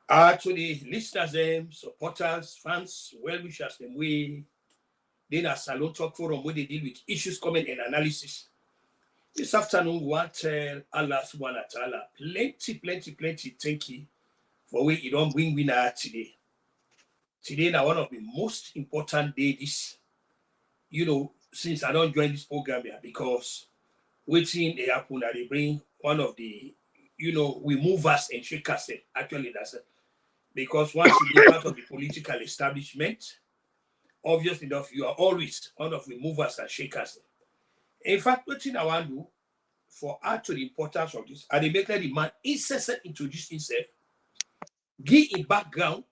To the listeners, supporters, fans, well wishers, them we then a Salon Tok Forum where they deal with issues, comment, and analysis. This afternoon, we want to tell Allah subhanahu wa ta'ala plenty, thank you for where you don't win winner today. Today now one of the most important days, since I don't join this program here because waiting they happen that they bring one of the, we move us and shake us. Actually, that's it. Because once you be part of the political establishment, obvious enough, you are always one of the movers and shakers. In fact, what thing I want to do for add to the importance of this, and they make the man incessant introduce himself, give a background,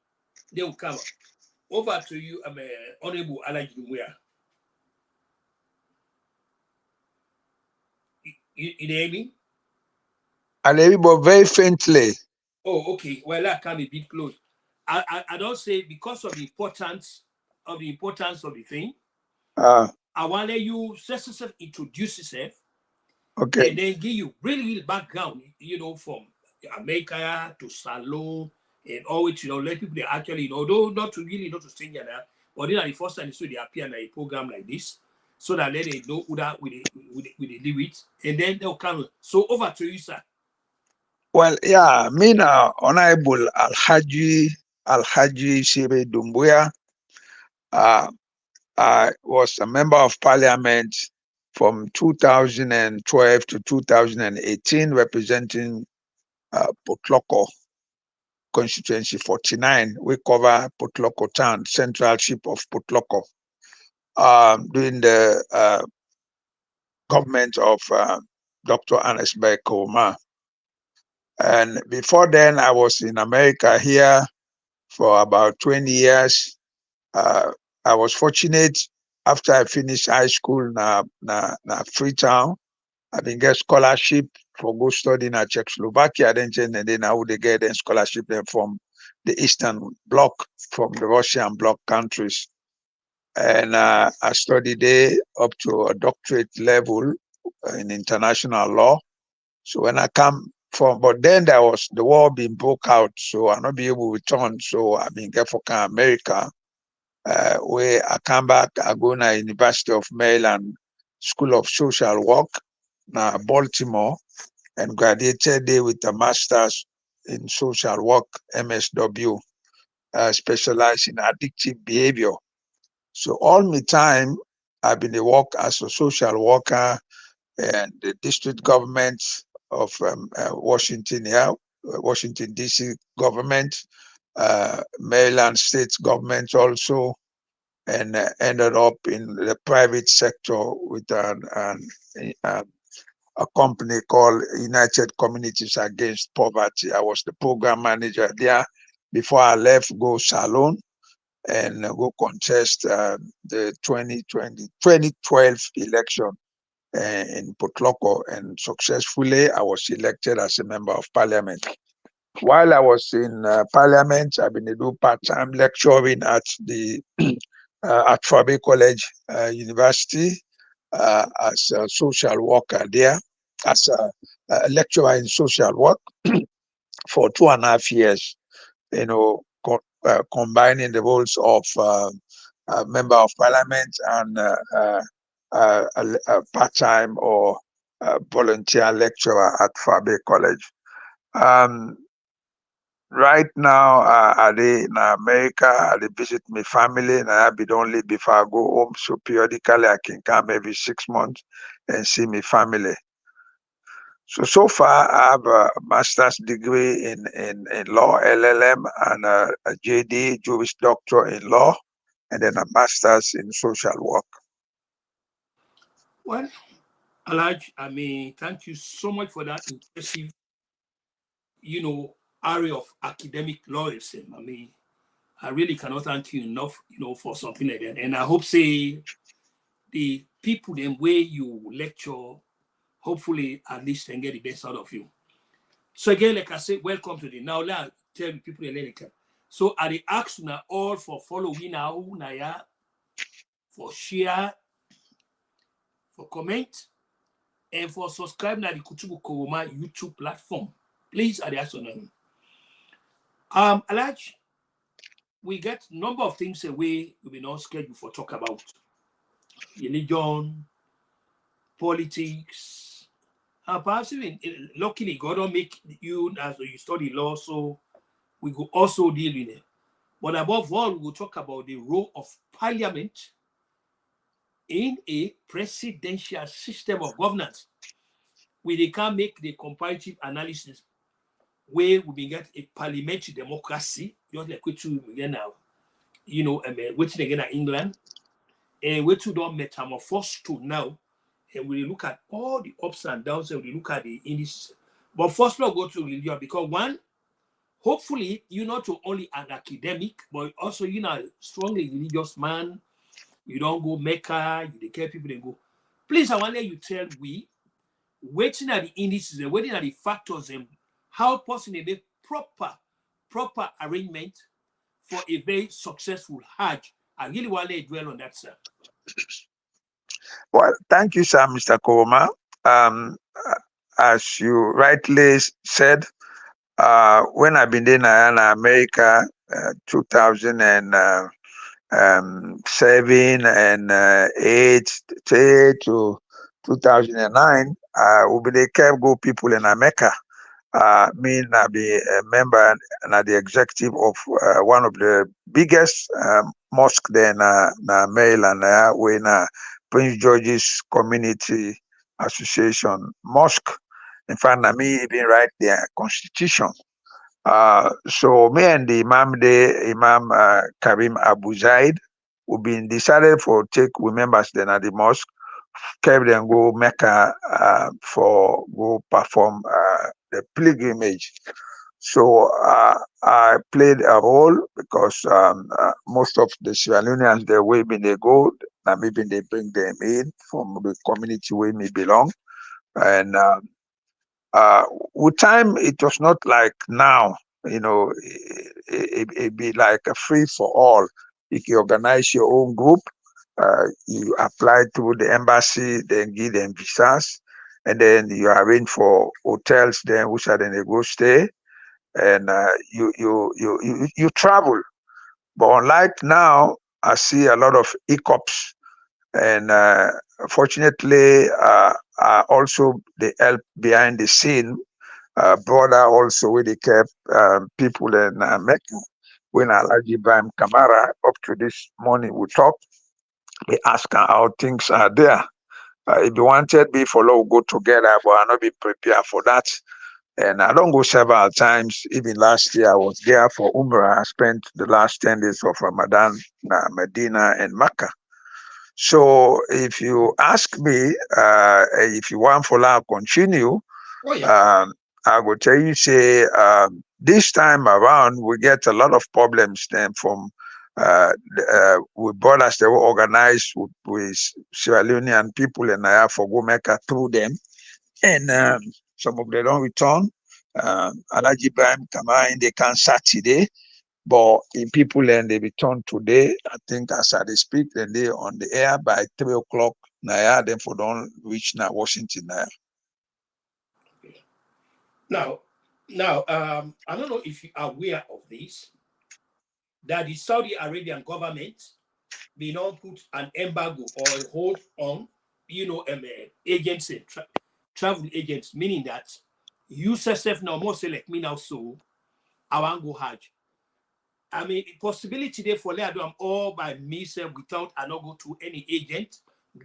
they will come. Over to you, Honorable Alaji Dumbuya. You hear me? And everybody very faintly. Oh, okay. Well, I can be a bit close. I don't say because of the importance of the thing. Uh, I want to you introduce yourself okay. and then give you really background, from America to Salon and all which, let people they actually, though not to really not to stay here now, but then the first time so they appear in a program like this, so that then they know who that we live with, and then they'll come. So over to you, sir. Well, yeah, me now, Honorable Alhaji Siri Dumbuya. I was a member of parliament from 2012 to 2018, representing Potloko constituency 49. We cover Potloko town, centralship of Potloko, during the government of Dr. Anesberg Koma. And before then, I was in America here for about 20 years. I was fortunate after I finished high school na Freetown. I been get scholarship for go study in Czechoslovakia. Then I would get a scholarship then from the Eastern Bloc, from the Russian Bloc countries. And I studied there up to a doctorate level in international law. So when I come from, but then there was the war being broke out, so I not be able to return. So I been get for America, where I come back. I go to University of Maryland School of Social Work, now Baltimore, and graduated there with a master's in social work, MSW, specialized in addictive behavior. So all my time, I've been a work as a social worker and the district government of Washington here, Washington D.C. government, Maryland state government also, and ended up in the private sector with a company called United Communities Against Poverty. I was the program manager there before I left go Salon and go contest the 2012 election in Potloko, and successfully I was elected as a member of parliament. While I was in parliament, I've been do part-time lecturing at the at Fabe College University as a social worker there, as a lecturer in social work for 2.5 years. Combining the roles of member of parliament and a part-time or volunteer lecturer at Fabe College. Um, right now, I dey in America. I dey visit my family, and I be only before I go home. So periodically, I can come every 6 months and see my family. So far, I have a master's degree in law, LLM, and a JD, Jewish doctor in law, and then a master's in social work. Well, Alaj, thank you so much for that impressive, area of academic lawyers. I really cannot thank you enough, for something like that. And I hope say the people them way you lecture, hopefully at least can get the best out of you. So again, like I said, welcome to the now. Let tell the people in America. So I dey ask now all for following now, for share, for comment, and for subscribe to the Kutubu Koroma YouTube platform. Please, I dey ask you now. Alaj, we get number of things away we not scheduled for talk about religion, politics, and perhaps even luckily God don't make you as you study law, so we could also deal with it. But above all, we will talk about the role of parliament in a presidential system of governance. We can make the comparative analysis where we get a parliamentary democracy, just like what you again now, waiting again at England, and what you don't metamorphose to now, and we look at all the ups and downs, and we look at the indices. But first, we'll go to religion because one, hopefully, you're not only an academic, but also you're a strongly religious man. You don't go Mecca, you care people they go. Please, I want you tell we waiting at the indices and waiting at the factors and how possible make proper arrangement for a very successful Hajj. I really want to dwell on that, sir. Well, thank you, sir, Mr. Koma. As you rightly said, when I've been in America, 2007 and 8 to 2009, we be the kept go people in America. Me, I be a member and the executive of one of the biggest mosque there in Maryland, when Prince George's Community Association Mosque. In fact, me even write their constitution. So me and the Imam there, Imam Karim Abu Zaid, we been decided for take we members then at the mosque, kept them go Mecca for go perform the pilgrimage. So I played a role because most of the Sierra Leoneans the way when they go, and maybe they bring them in from the community where me belong, and with time it was not like now. It be like a free for all. You can organize your own group. You apply to the embassy, then give them visas, and then you arrange for hotels. Then which are then they go stay, and you travel. But unlike now, I see a lot of hiccups, and fortunately, also the help behind the scene. Brother also where they kept people in Mecca. When Alhaji Ibrahim Kamara up to this morning we talk, we ask her how things are there. If you wanted me for we'll go together, but I not be prepared for that. And I don't go several times. Even last year I was there for Umrah. I spent the last 10 days of Ramadan in Medina and Mecca. So if you ask me, if you want for now continue, Oh, yeah. I will tell you, say, this time around, we get a lot of problems then from with brothers that were organized with Sierra Leonean people, and I have for go Mecca through them. And some of them don't return. Alhaji Ibrahim Kamara in the can Saturday, but in people and they return today. I think as I speak, then they on the air by 3 o'clock. Now, then for don't reach now Washington now. Now, I don't know if you are aware of this, that the Saudi Arabian government may not put an embargo or a hold on, agents and travel agents, meaning that you yourself now more select me now, so I want go Hajj. I mean, possibility there for let I'm all by myself without I not go to any agent.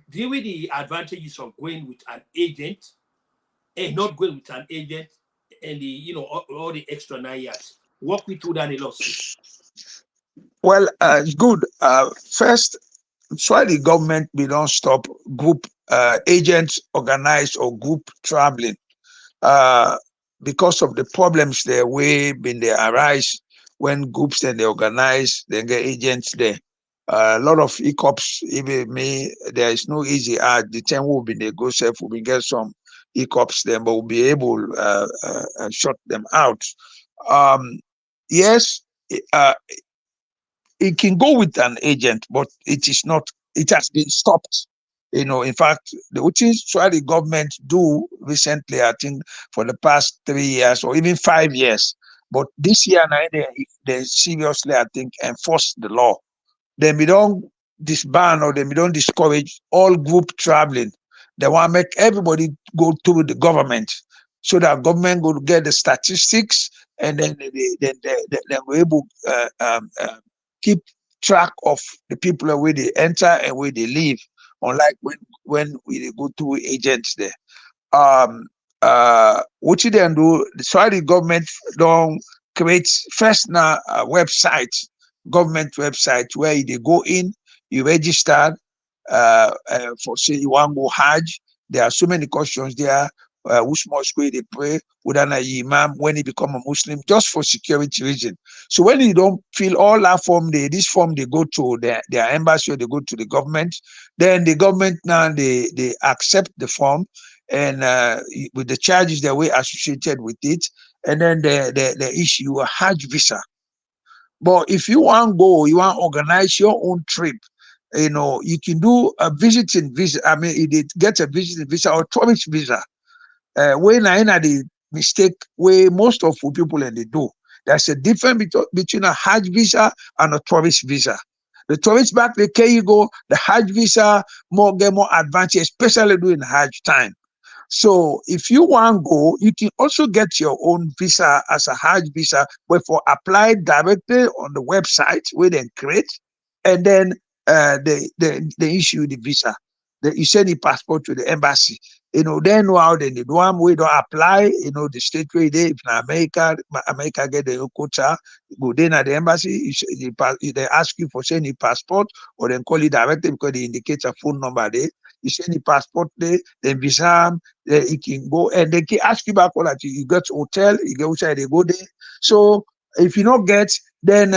Deal with the advantages of going with an agent and not going with an agent and all the extra 9 years. Walk me through that a lot. Well, it's good. First, why the government we don't stop group agents organized or group traveling uh, because of the problems there way been they arise when groups then they organize, then get agents there. A lot of hiccups, even me, there is no easy the 10 will be they go safe, we get some hiccups then, but we'll be able shut them out. Um, yes, uh, it can go with an agent, but it is not, it has been stopped. In fact, the things try the government do recently, I think for the past 3 years or even 5 years, But this year now, they seriously, I think, enforce the law. Then we don't disband or then we don't discourage all group traveling. They want to make everybody go through the government so that government will get the statistics and then they were able keep track of the people where they enter and where they leave. Unlike when we go through agents there. um what you then do, sorry, the government don't create first now a website, government website where they go in, you register for say you want to go Hajj. There are so many questions there. Which mosque where they pray, whether an imam, when he become a Muslim, just for security reason. So when you don't fill all that form, this form they go to their embassy or they go to the government, then the government now they accept the form and with the charges that were associated with it, and then they issue a Hajj visa. But if you want to go, you want to organize your own trip, you can do a visiting visa. I mean, it get a visiting visa or tourist visa. When I know the mistake where most of the people and they do, there's a difference between a Hajj visa and a tourist visa. The tourist back the care you go, the Hajj visa get more advantage, especially during Hajj time. So if you want to go, you can also get your own visa as a Hajj visa, but for apply directly on the website where they create, and then they issue the visa. You send the passport to the embassy. Then how they do one we don't apply, the state where they, if in America get the quota, go then at the embassy, they ask you for sending passport, or then call it directly because they indicate a phone number there. You send the passport there, then visa, then you can go, and they can ask you back all that. You get hotel, you get outside, they go there. So if you not get, then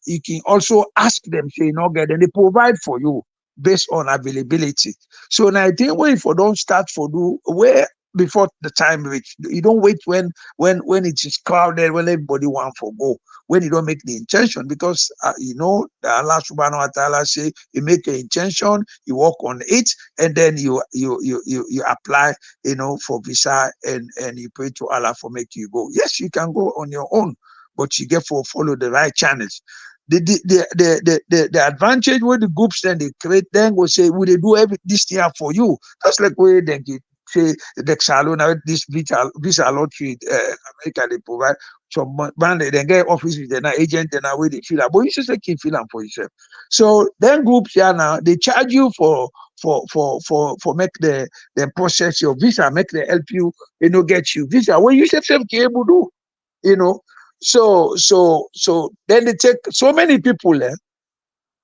you can also ask them, say you not get, and they provide for you based on availability. So now I think when if you don't start for do where before the time reach, you don't wait when it is crowded, when everybody want for go, when you don't make the intention, because Allah subhanahu wa ta'ala say you make an intention, you work on it, and then you apply for visa, and you pray to Allah for make you go. Yes, you can go on your own, but you get for follow the right channels. The advantage with the groups then they create, then will say, will they do this thing for you? Just like where they say the Salon, this visa lottery, America they provide some money, they get offices, they're not agent, they're not where they feel that, but you just like you feel them for yourself. So then groups here now they charge you for make the process your visa, make the help you, get you visa. When you self can able to do, So then they take so many people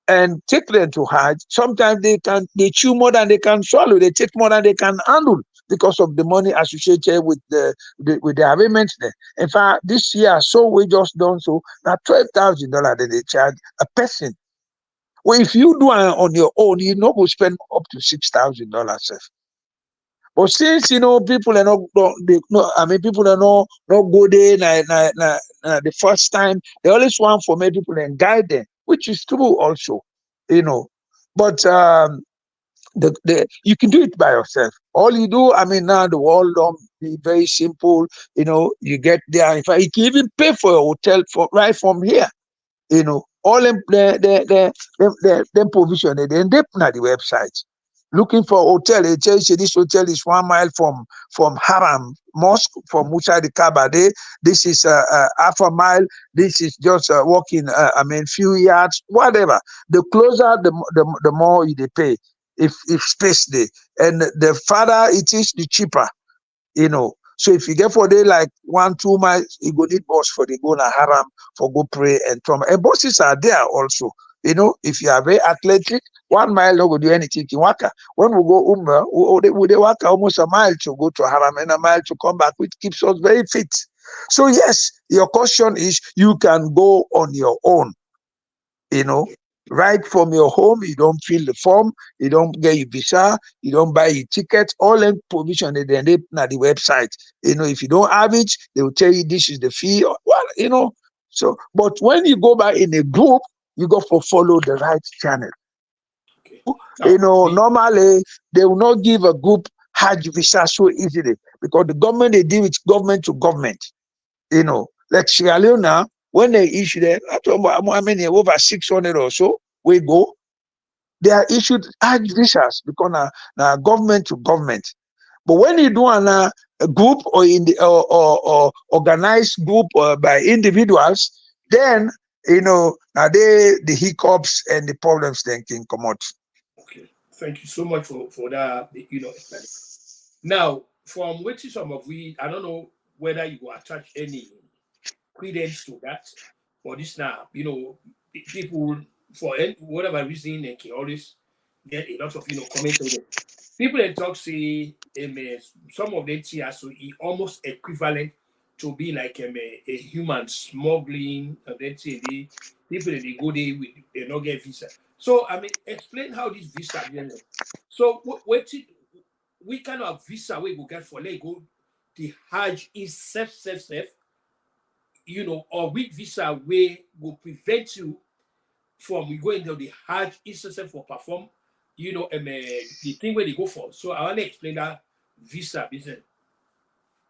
and take them to Hajj. Sometimes they chew more than they can swallow. They take more than they can handle because of the money associated with the arrangements there. In fact, this year, so we just done so now $12,000 that they charge a person. Well, if you do it on your own, you know go spend up to $6,000. But since people are people are not go there the first time, they always want for many people and guide them, which is true also, But you can do it by yourself. All you do, now the world don't be very simple, you get there. In fact, you can even pay for a hotel right from here, all them provision and then they put on the website. Looking for a hotel, they tell you this hotel is 1 mile from Haram Mosque, from Musa the Kaaba. This is half a mile. This is just walking. Few yards, whatever. The closer, the more they pay. If space there, and the farther it is, the cheaper. So if you get for day like 1-2 miles, you go need bus for the go na Haram for go pray and trauma. And buses are there also. If you are very athletic, 1 mile don't go do anything in Waka. When we go we they waka almost a mile to go to Haram and a mile to come back, which keeps us very fit. So yes, your caution is you can go on your own, right from your home. You don't fill the form, you don't get your visa, you don't buy your ticket, all in provision they at the website. If you don't have it, they will tell you this is the fee. So but when you go by in a group, you got to follow the right channel. Okay. Normally they will not give a group Hajj visa so easily because the government, they deal with government to government. Like Sierra Leone now, when they issue them, I don't know how many, over 600 or so, we go. They are issued Hajj visas because now government to government. But when you do a group or in the or organized group or by individuals, then now the hiccups and the problems then can come out. Okay. Thank you so much for that, explanation. Now, from which some of we, I don't know whether you will attach any credence to that, but this now, people for whatever reason they can always get a lot of comments on it. People in talk say some of them see as so it almost equivalent to be like a human smuggling, and then say the people that they go there with they not get visa. So I mean, explain how this visa then. So what we kind of visa we go get for let go the Hajj is safe, or which visa way will prevent you from going to the Hajj itself for perform, the thing where they go for. So I want to explain that visa business.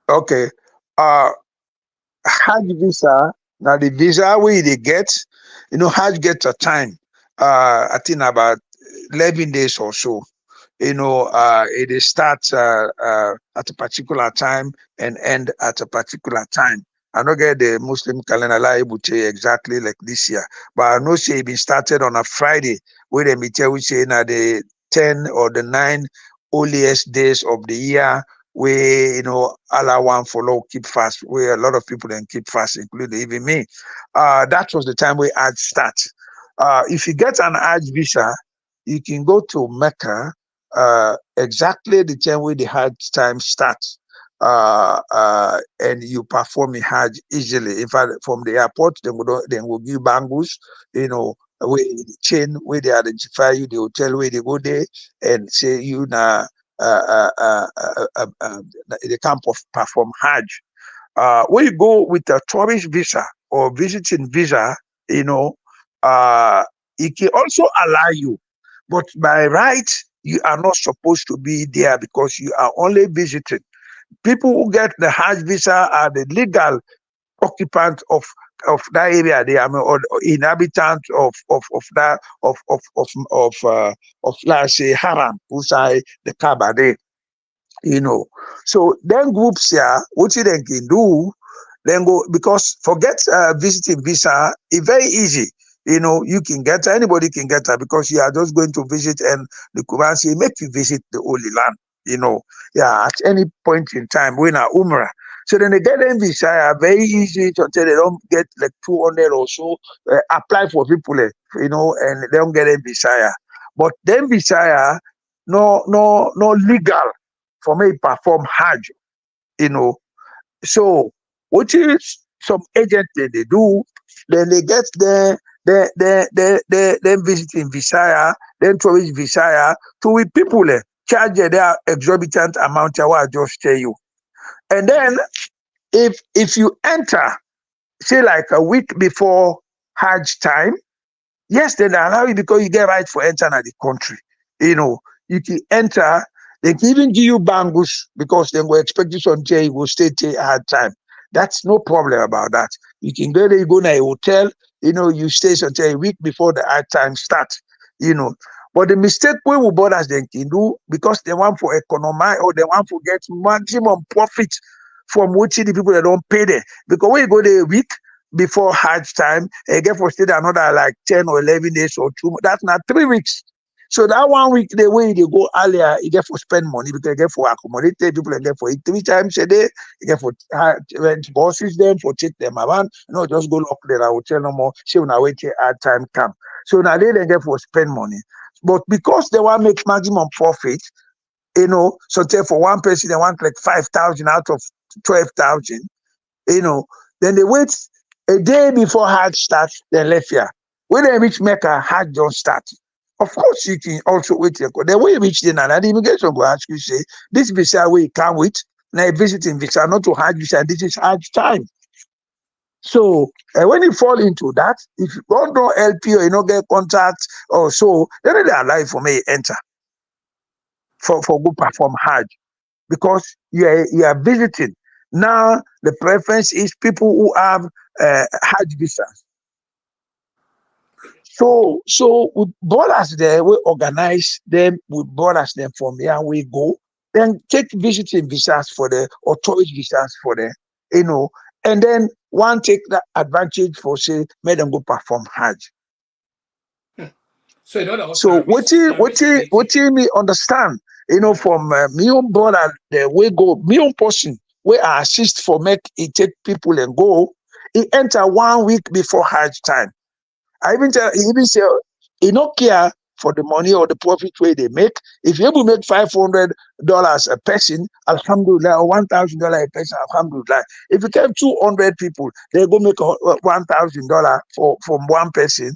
Okay. Uh Hajj visa, now the visa where they get, Hajj gets a time. I think about 11 days or so. It is start at a particular time and end at a particular time. I don't get the Muslim calendar able to say exactly like this year, but I know say it been started on a Friday, where they may tell we say now the 10 or the 9 holiest days of the year, where Allah one follow keep fast, where a lot of people then keep fast, including even me. That was the time we Hajj start. If you get an Hajj visa, you can go to Mecca exactly the time where the Hajj time starts. And you perform a Hajj easily. In fact, from the airport, they will give bangles, where the chain where they identify you, the hotel where they go there, and say you now the camp of perform Hajj. When you go with a tourist visa or visiting visa, you know, uh, it can also allow you, but by right, you are not supposed to be there because you are only visiting. People who get the Hajj visa are the legal occupants of that area. They are or inhabitants of that of let's say Haram, who say the Kaaba there. you know. So then groups here, what they can do, then go because forget visiting visa, it's very easy. You can get her, anybody can get her because you are just going to visit and the Quran say make you visit the Holy Land, yeah, at any point in time when a Umrah. So then they get them visa very easy until they don't get like 200 or so, apply for people, and they don't get them visa. But then visa, no legal for me perform Hajj, you know. So what is some agent they do, then they get them visiting Visaya, then tourist Visaya to with people charge their exorbitant amount I will just tell you. And then if you enter, say like a week before Hajj time, yes, then they allow you because you get right for entering the country. You can enter, they can even give you bangles because they will expect you until you will stay till hard time. That's no problem about that. You can go there, you go to a hotel, you stay until a week before the hard time starts, you know. But the mistake we will borders they can do because they want for economy or they want to get maximum profit from which the people that don't pay there. Because when you go there a week before Hajj time, and get for stay another like 10 or 11 days or 2 that's not 3 weeks. So that 1 week, the way they go earlier, you get for spend money because you get for accommodate people and get for eat 3 times a day, you get for rent buses them, for take them around, just go lock there. I will tell no more. Say when I wait till hard time come. So now they get for spend money. But because they want to make maximum profit, so for one person, they want like 5,000 out of 12,000, then they wait a day before Hajj starts, then left here. When they reach Mecca, Hajj don't start. Of course, you can also wait. Then when you reach there, and the immigration will ask you, say, this visa we can't wait. Now, visiting visa, not to Hajj visa, this is Hajj time. So, when you fall into that, if you don't help you, you don't get contact or so, then they allow you for me enter for good perform Hajj because you are visiting. Now the preference is people who have Hajj visas. So we borders there, we organize them, we borders them from here, we go, then take visiting visas for the or tourist visas for the, and then one take that advantage for say, make them go perform Hajj. So in other words, So what visibility. you me understand, from me own border, the way go, me own person, where I assist for make it take people and go, it enter 1 week before Hajj time. He even say he not care for the money or the profit way they make. If you able to make $500 a person, alhamdulillah, or $1,000 a person, alhamdulillah. If you can 200 people, they go make $1,000 from one person.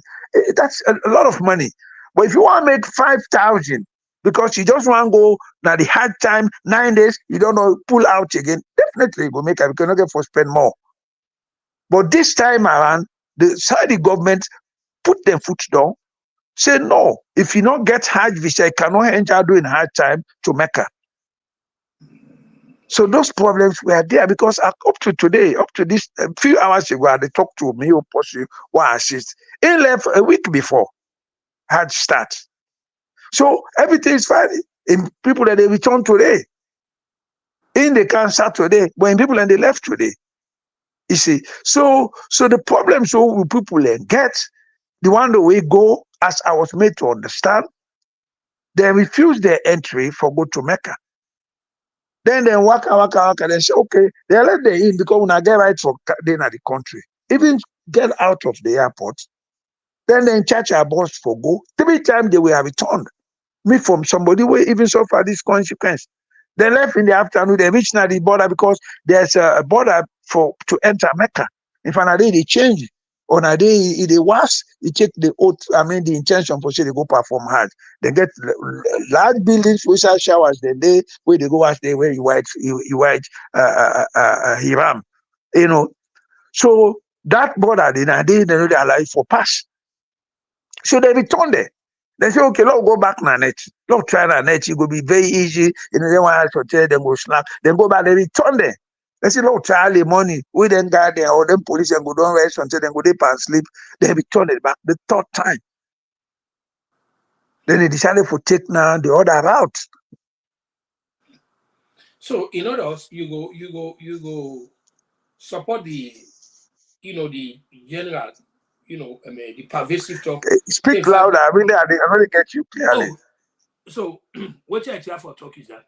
That's a lot of money. But if you want to make 5,000 because you just want to go now the hard time 9 days, you don't know pull out again. Definitely you go make it because you not get for spend more. But this time around, the Saudi government put their foot down, say no, if you don't get Hajj visa, you cannot enter during Hajj time to Mecca. So those problems were there because up to today, up to this a few hours ago, they talked to me who person who assist. He left a week before Hajj start. So everything is fine. In people that they return today, in they can start today, but in people and they left today. You see, so the problem so people get the one that we go, as I was made to understand, they refuse their entry for go to Mecca. Then they waka, they say, okay, they let them in because when I get right for then at the country. Even get out of the airport, then they charge our boss for go. 3 times they will returned. Me from somebody who even suffer this consequence. They left in the afternoon, they reached now the border because there's a border to enter Mecca. If on a day they change, on a day they was, you take the oath, the intention for say they go perform Hajj. They get large buildings, which are showers, then they where they go wash there where you white Hiram. So that border, they know they allow it for pass. So they return there. They say, okay, let's go back na net. Let's try na net. It will be very easy. They want to tell them go snap. Then go back, they return there. They say, let's try the money. We then got there, or them police and go down rest until they go deep and sleep. They return it back the third time. Then they decided to take now the other route. So in other words, you go support the the general, the pervasive talk. Speak In fact, louder. I really get you clearly. oh, so what I have for talk is that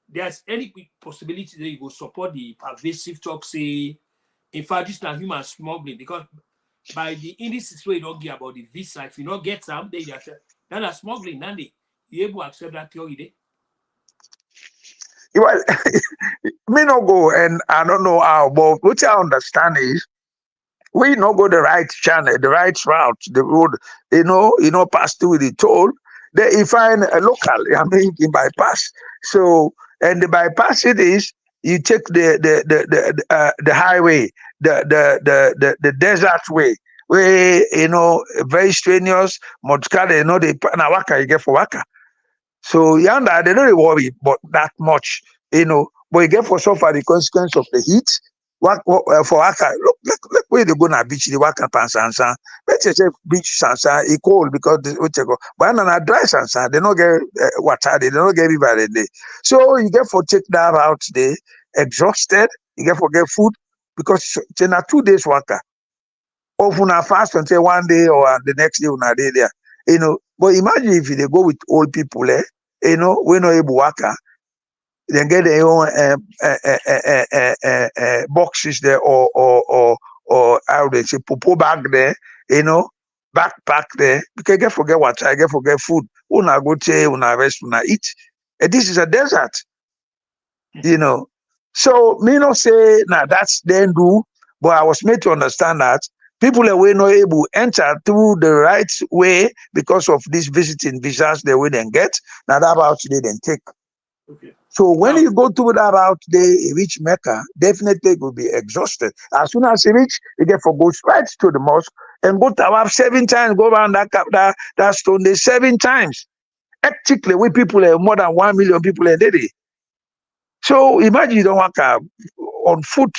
there's any possibility that you will support the pervasive talk, say, in fact, this is not human smuggling, because by the indices where you don't get about the visa, if you don't get some, then that's smuggling, and you able to accept that theory. Well, me no go, and I don't know how, but what I understand is we not go the right channel, the right route, the road, pass through the toll. Then you find a local, in bypass. So, and the bypass it is you take the highway, the desert way, where very strenuous, Motkade, they na waka you get for waka. So yanda they don't worry about that much, but you get for suffer the consequence of the heat. For waka, look where they go na beach, the waka pan sansan. Let's say beach sansan, it cold because but na dry sansan, they don't get water, they don't get river there. So you get for take that out there, exhausted, you get for get food because it's na 2 days waka. Often I fast until 1 day or the next day una day there. But imagine if they go with old people, we not able waka. Then get their own boxes there or how they say popo bag there, backpack there. Because get forget water, I get forget food. Una go to una rest, una eat. And this is a desert, So me not say now that's then do, but I was made to understand that people that were not able to enter through the right way because of these visiting visas they will then get. Now that route they then take. Okay. So when you go through that route, they reach Mecca, definitely will be exhausted. As soon as you reach, you get for go right to the mosque and go tawaf 7 times, go around that stone there 7 times. Hectically, with more than 1 million people a day. So imagine you don't walk on foot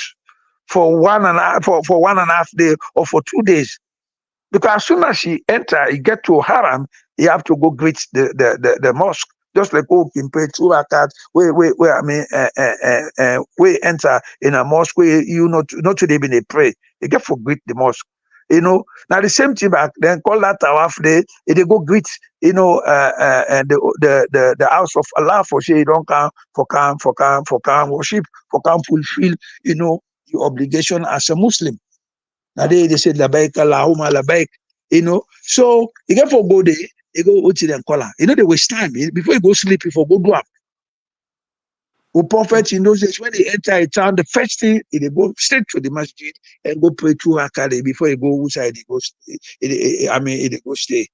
for 1.5 for 1.5 day or for 2 days. Because as soon as he enter, he get to Haram, he have to go greet the mosque. Just like who can pray 2 rakat, where I mean, we enter in a mosque where you not today been a pray. You get for greet the mosque. Now the same thing back then call that tawaf day. They go greet, the house of Allah for say you don't come worship, for come fulfill, your obligation as a Muslim. Now they said labaik Allahumma labaik, So you get for go there, you go uti them color. They waste time. Before you go sleep, you for go do up. Who prophet in those days when they enter a town, the first thing they go straight to the masjid and go pray 2 rakat before you go outside, they go they go stay.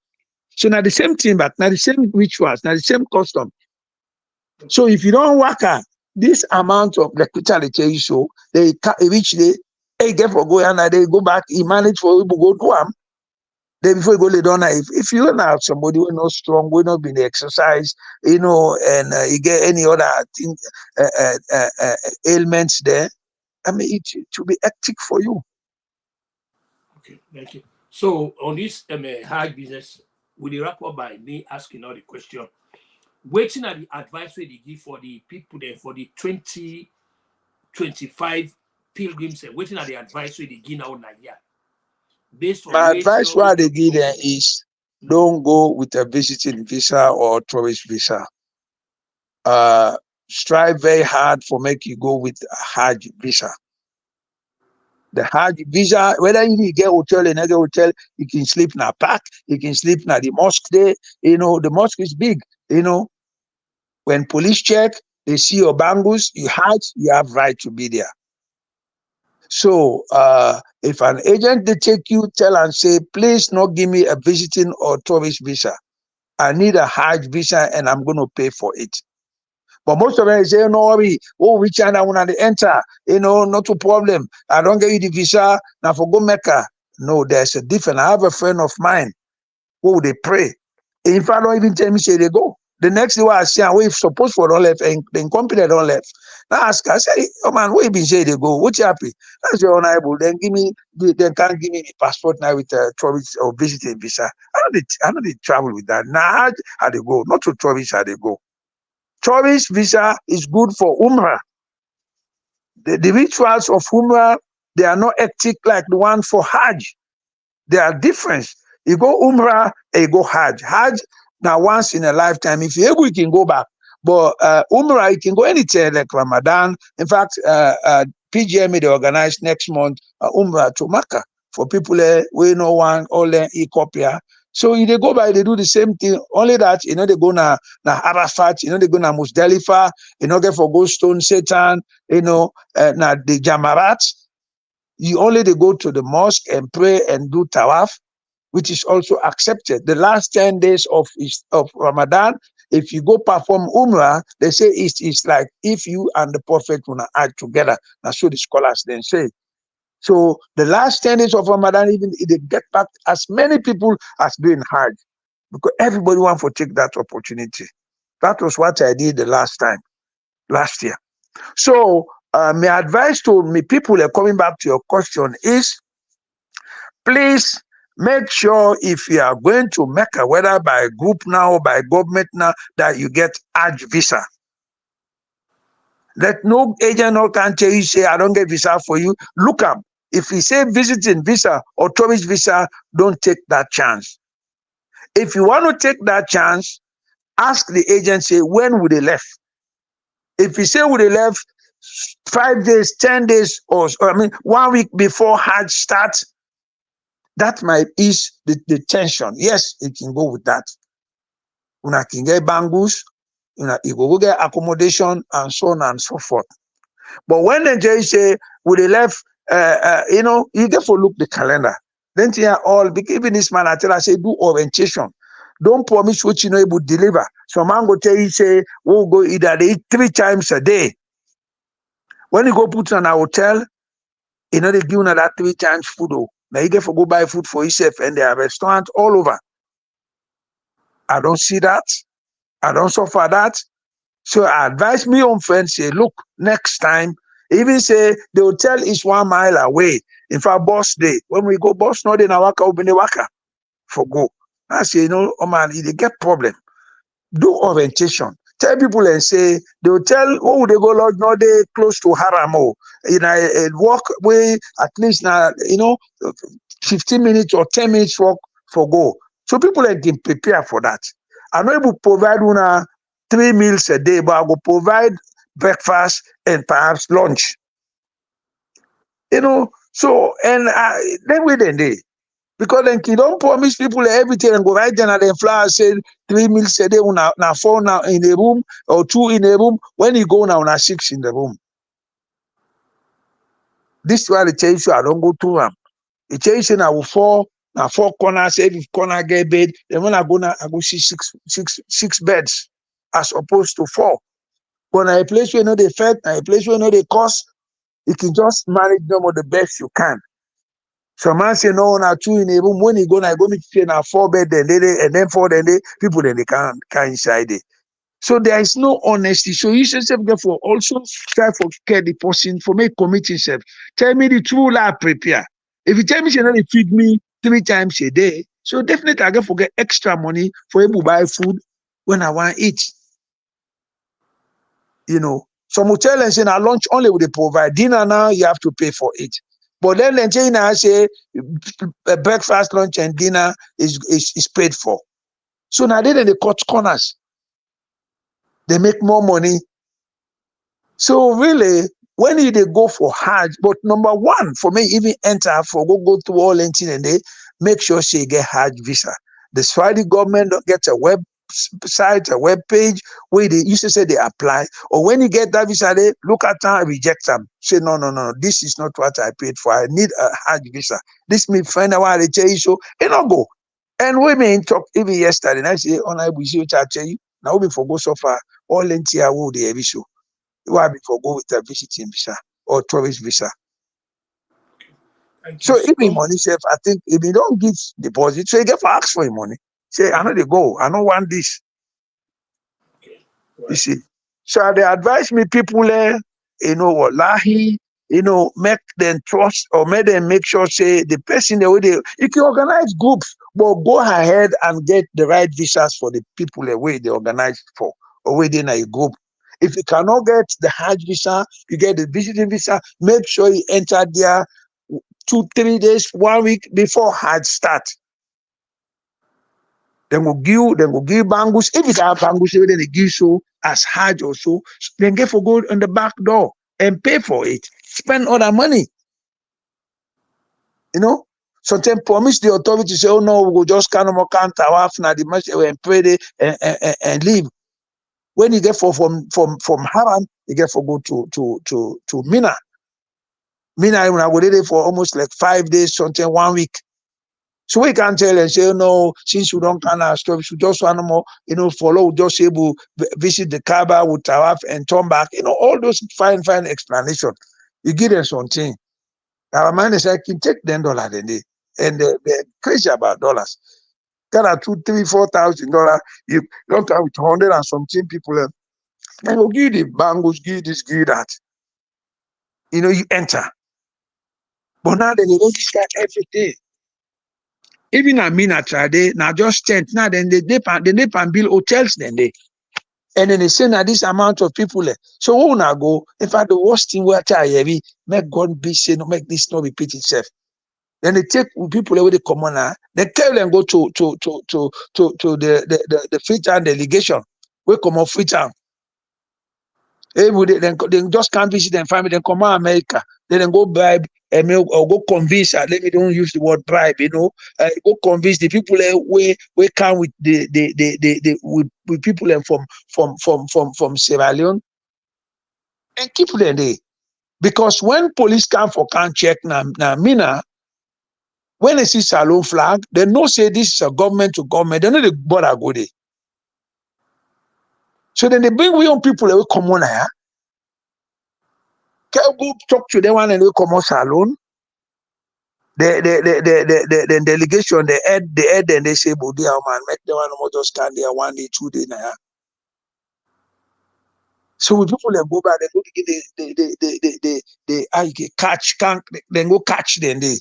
So now the same thing, but now the same rituals, now the same custom. So if you don't work out this amount of the they show, they reach the get for go and they go back, he manage for you to go to them. Then before you go lay down, if you don't have somebody who not strong, who not been exercise, and you get any other thing, ailments there, I mean, it will be hectic for you. Okay, thank you. So on this hard business, will you wrap up by me asking all the question? Waiting at the advice where they give for the people there for the 2025 pilgrims, waiting at the advice where they give now Nigeria. Based on my advice why they give them is don't go with a visiting visa or tourist visa. Strive very hard for make you go with a Hajj visa. The Hajj visa, whether you get hotel and another hotel, you can sleep in a park, you can sleep in the mosque there. The mosque is big. When police check, they see your bangles, you Hajj, you have right to be there. So if an agent they take you, tell and say, please not give me a visiting or tourist visa. I need a Hajj visa and I'm going to pay for it. But most of them say, no worry, we China when they enter, not a problem. I don't get you the visa, now for go Mecca. No, there's a different. I have a friend of mine who they pray. In fact, don't even tell me say they go. The next day I see we supposed for don't left and then company don't left. Now I ask, I say, oh man, where you been say they go? What you happy? That's your honorable. Then can't give me the passport now with a tourist or visiting visa. I know they travel with that. Now how they go? Not to tourist how they go. Tourist visa is good for Umrah. The rituals of Umrah, they are not hectic like the one for Hajj. There are different. You go Umrah and you go Hajj. Hajj, now once in a lifetime. If you're able, you can go back. But Umrah, you can go anytime like Ramadan. In fact, PGMA, they organize next month Umrah to Makkah for people we know one, all Ethiopia. So they go by, they do the same thing. Only that, they go na Arafat, they go na Muzdalifah, get for Goldstone, Satan, na the Jamarat. You only they go to the mosque and pray and do tawaf, which is also accepted. The last 10 days of Ramadan, if you go perform Umrah, they say it's like if you and the Prophet will add together. That's what the scholars then say. So the last 10 days of Ramadan, even they get back as many people as doing Hajj, because everybody wants to take that opportunity. That was what I did the last year. So my advice to me people coming back to your question is, please make sure if you are going to Mecca, whether by group now or by government now, that you get Hajj visa. Let no agent or can tell you, say, I don't get visa for you. Look up. If you say visiting visa or tourist visa, don't take that chance. If you want to take that chance, ask the agency when would they left. If you say would they left 5 days, 10 days, or 1 week before Hajj starts, that might ease the tension. Yes, it can go with that. Una can get bangles, you go get accommodation and so on and so forth. But when the judge say, would they left, you get to look the calendar. Then even this man, I tell I say, do orientation. Don't promise what you know able to deliver. So man go tell you, say, we'll go either they eat 3 times a day. When you go put on a hotel, they give you that 3 times food. Now you get to go buy food for yourself, and there are restaurants all over. I don't see that. I don't suffer that. So I advise me on friends, say, look, next time, Even say the hotel is 1 mile away. In fact, boss day, when we go, boss no dey na waka obìnrin waka for go. I say, oh man, they get problem. Do orientation. Tell people and say the hotel, oh, they go lodge, no, they close to Haramo. Walk way at least now, 15 minutes or 10 minutes walk for go. So people can prepare for that. I'm not able to provide 3 meals a day, but I will provide breakfast and perhaps lunch. So and then wait a day. Because then you don't promise people everything and go right there and then fly say 3 meals a day, now 4 now in a room or 2 in a room. When you go now 6 in the room. This is why the change I don't go to them. The change I will 4 now 4 corners, every corner get bed. Then when I go see six beds as opposed to 4. But a place where they fed, a place where they cost, you can just manage them with the best you can. Some man say no, now 2 in a room. When you go meet say now 4 bed, then and then 4, then people then they can't inside it. So there is no honesty. So you should therefore also try for care the person for make commit yourself. Tell me the truth, I prepare. If you tell me you feed me 3 times a day, so definitely I get forget extra money for able to buy food when I want to eat. Some hotel and say now lunch only will they provide. Dinner now you have to pay for it. But then I say breakfast, lunch, and dinner is paid for. So now they cut corners. They make more money. So really, when they go for Hajj, but number one for me, even enter for go through all anything and they make sure she get Hajj visa. The Saudi government gets a website, a web page where they used to say they apply, or when you get that visa, they look at them and reject them. Say no, this is not what I paid for. I need a Hajj visa. This me find out why they tell you so. It not go. And women talk even yesterday. And I say, we see what I tell you. Now we for go so far. All entire world they have issue. Why before go with a visiting visa or tourist visa? So if the money safe, I think if you don't give deposit, so you get for ask for your money. Say, I know they go, I don't want this. Okay. Right. You see. So they advise me people wallahi, make them trust or make them make sure say the person the way you can organize groups, but go ahead and get the right visas for the people the way they organize for or where they in a group. If you cannot get the Hajj visa, you get the visiting visa, make sure you enter there 2-3 days, 1 week before Hajj start. Then go give bangus. If it's our bangus, then they give so as Hajj or so, then get for go on the back door and pay for it. Spend all that money. Sometimes promise the authority say, oh no, we will just count our half now the masjid and pray there and leave. When you get from Haram, you get for go to Mina. Mina, when I go there for almost like 5 days, something 1 week. So we can't tell and say, oh, no, since you don't kind of stop, you just want more, follow, just able visit the Kaaba with Tawaf and turn back, all those fine explanation. You give them something. Our man is like, you take $10 a day, and they're crazy about dollars. Got a $2,000, $3,000, $4,000. You don't have with 100 and something people, and will give the bangles, give this, give that. You enter. But now they register everything. Even I mean Trade, now just tent. Now then they nip and build hotels then they. And then they say now this amount of people. So who now go? In fact, the worst thing where I make God be say no, make this not repeat itself. Then they take people away the commoner, they tell them go to the Freetown delegation. We come off Freetown. Then just can't visit them family, then come out America. Then go bribe or go convince. Let me don't use the word bribe. Go convince the people we come with with people from Sierra Leone and keep them there. Because when police come for can't check now Mina, when they see Salon flag, they know say this is a government to government. They know the border go there. So then they bring we on people that will come on here. Can go talk to them one and they come on Salon. The delegation, the head, and they say, "But dear man, make the one more just stand there 1 day, 2 days now." So when people then go back, they go to they catch, can't then go catch them. They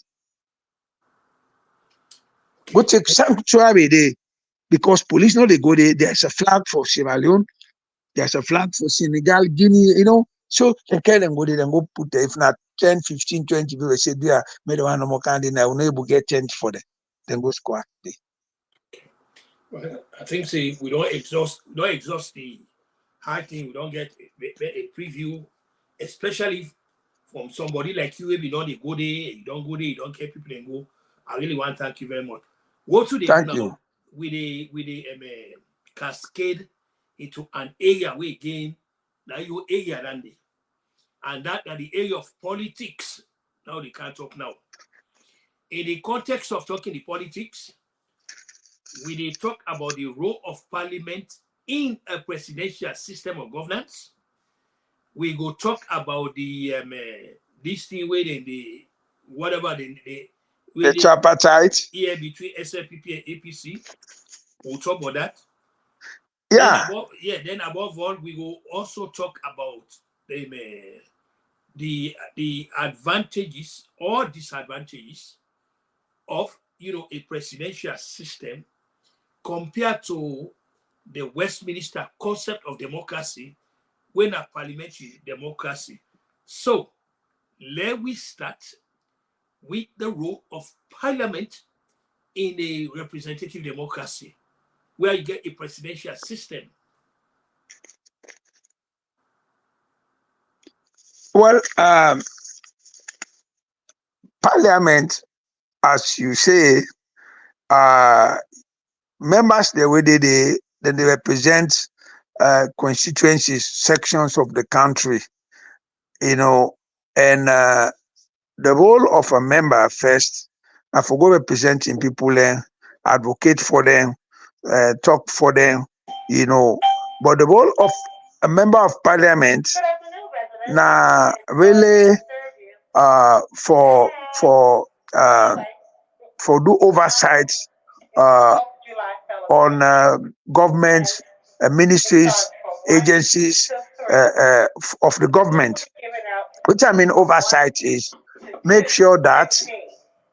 go take sanctuary there because police know they go there. There's a flag for Sierra Leone, there's a flag for Senegal, Guinea, So they can then go there and go put there. If not 10, 15, 20 people say, yeah, made one more candy now, we'll able to get 10 for them. Then go squat there. Well, I think say we don't exhaust the hard thing. We don't get a preview, especially from somebody like you. Maybe not they go there, you don't go there, you don't care people and go. I really want to thank you very much. What to the Thank now you. with the cascade into an area where again now you area than they, and that are the area of politics. Now they can't talk now. In the context of talking the politics, we dey talk about the role of parliament in a presidential system of governance. We go talk about the this thing where the whatever the tripartite. Here between SLPP and APC. We'll talk about that. Yeah. Then above all, we will also talk about the advantages or disadvantages of a presidential system compared to the Westminster concept of democracy when a parliamentary democracy. So let we start with the role of parliament in a representative democracy where you get a presidential system. Well, parliament, as you say, members the way they represent constituencies, sections of the country, and the role of a member first, I forgot representing people there, advocate for them, talk for them, but the role of a member of parliament now really for do oversight on government, ministries, agencies of the government. Which I mean oversight is make sure that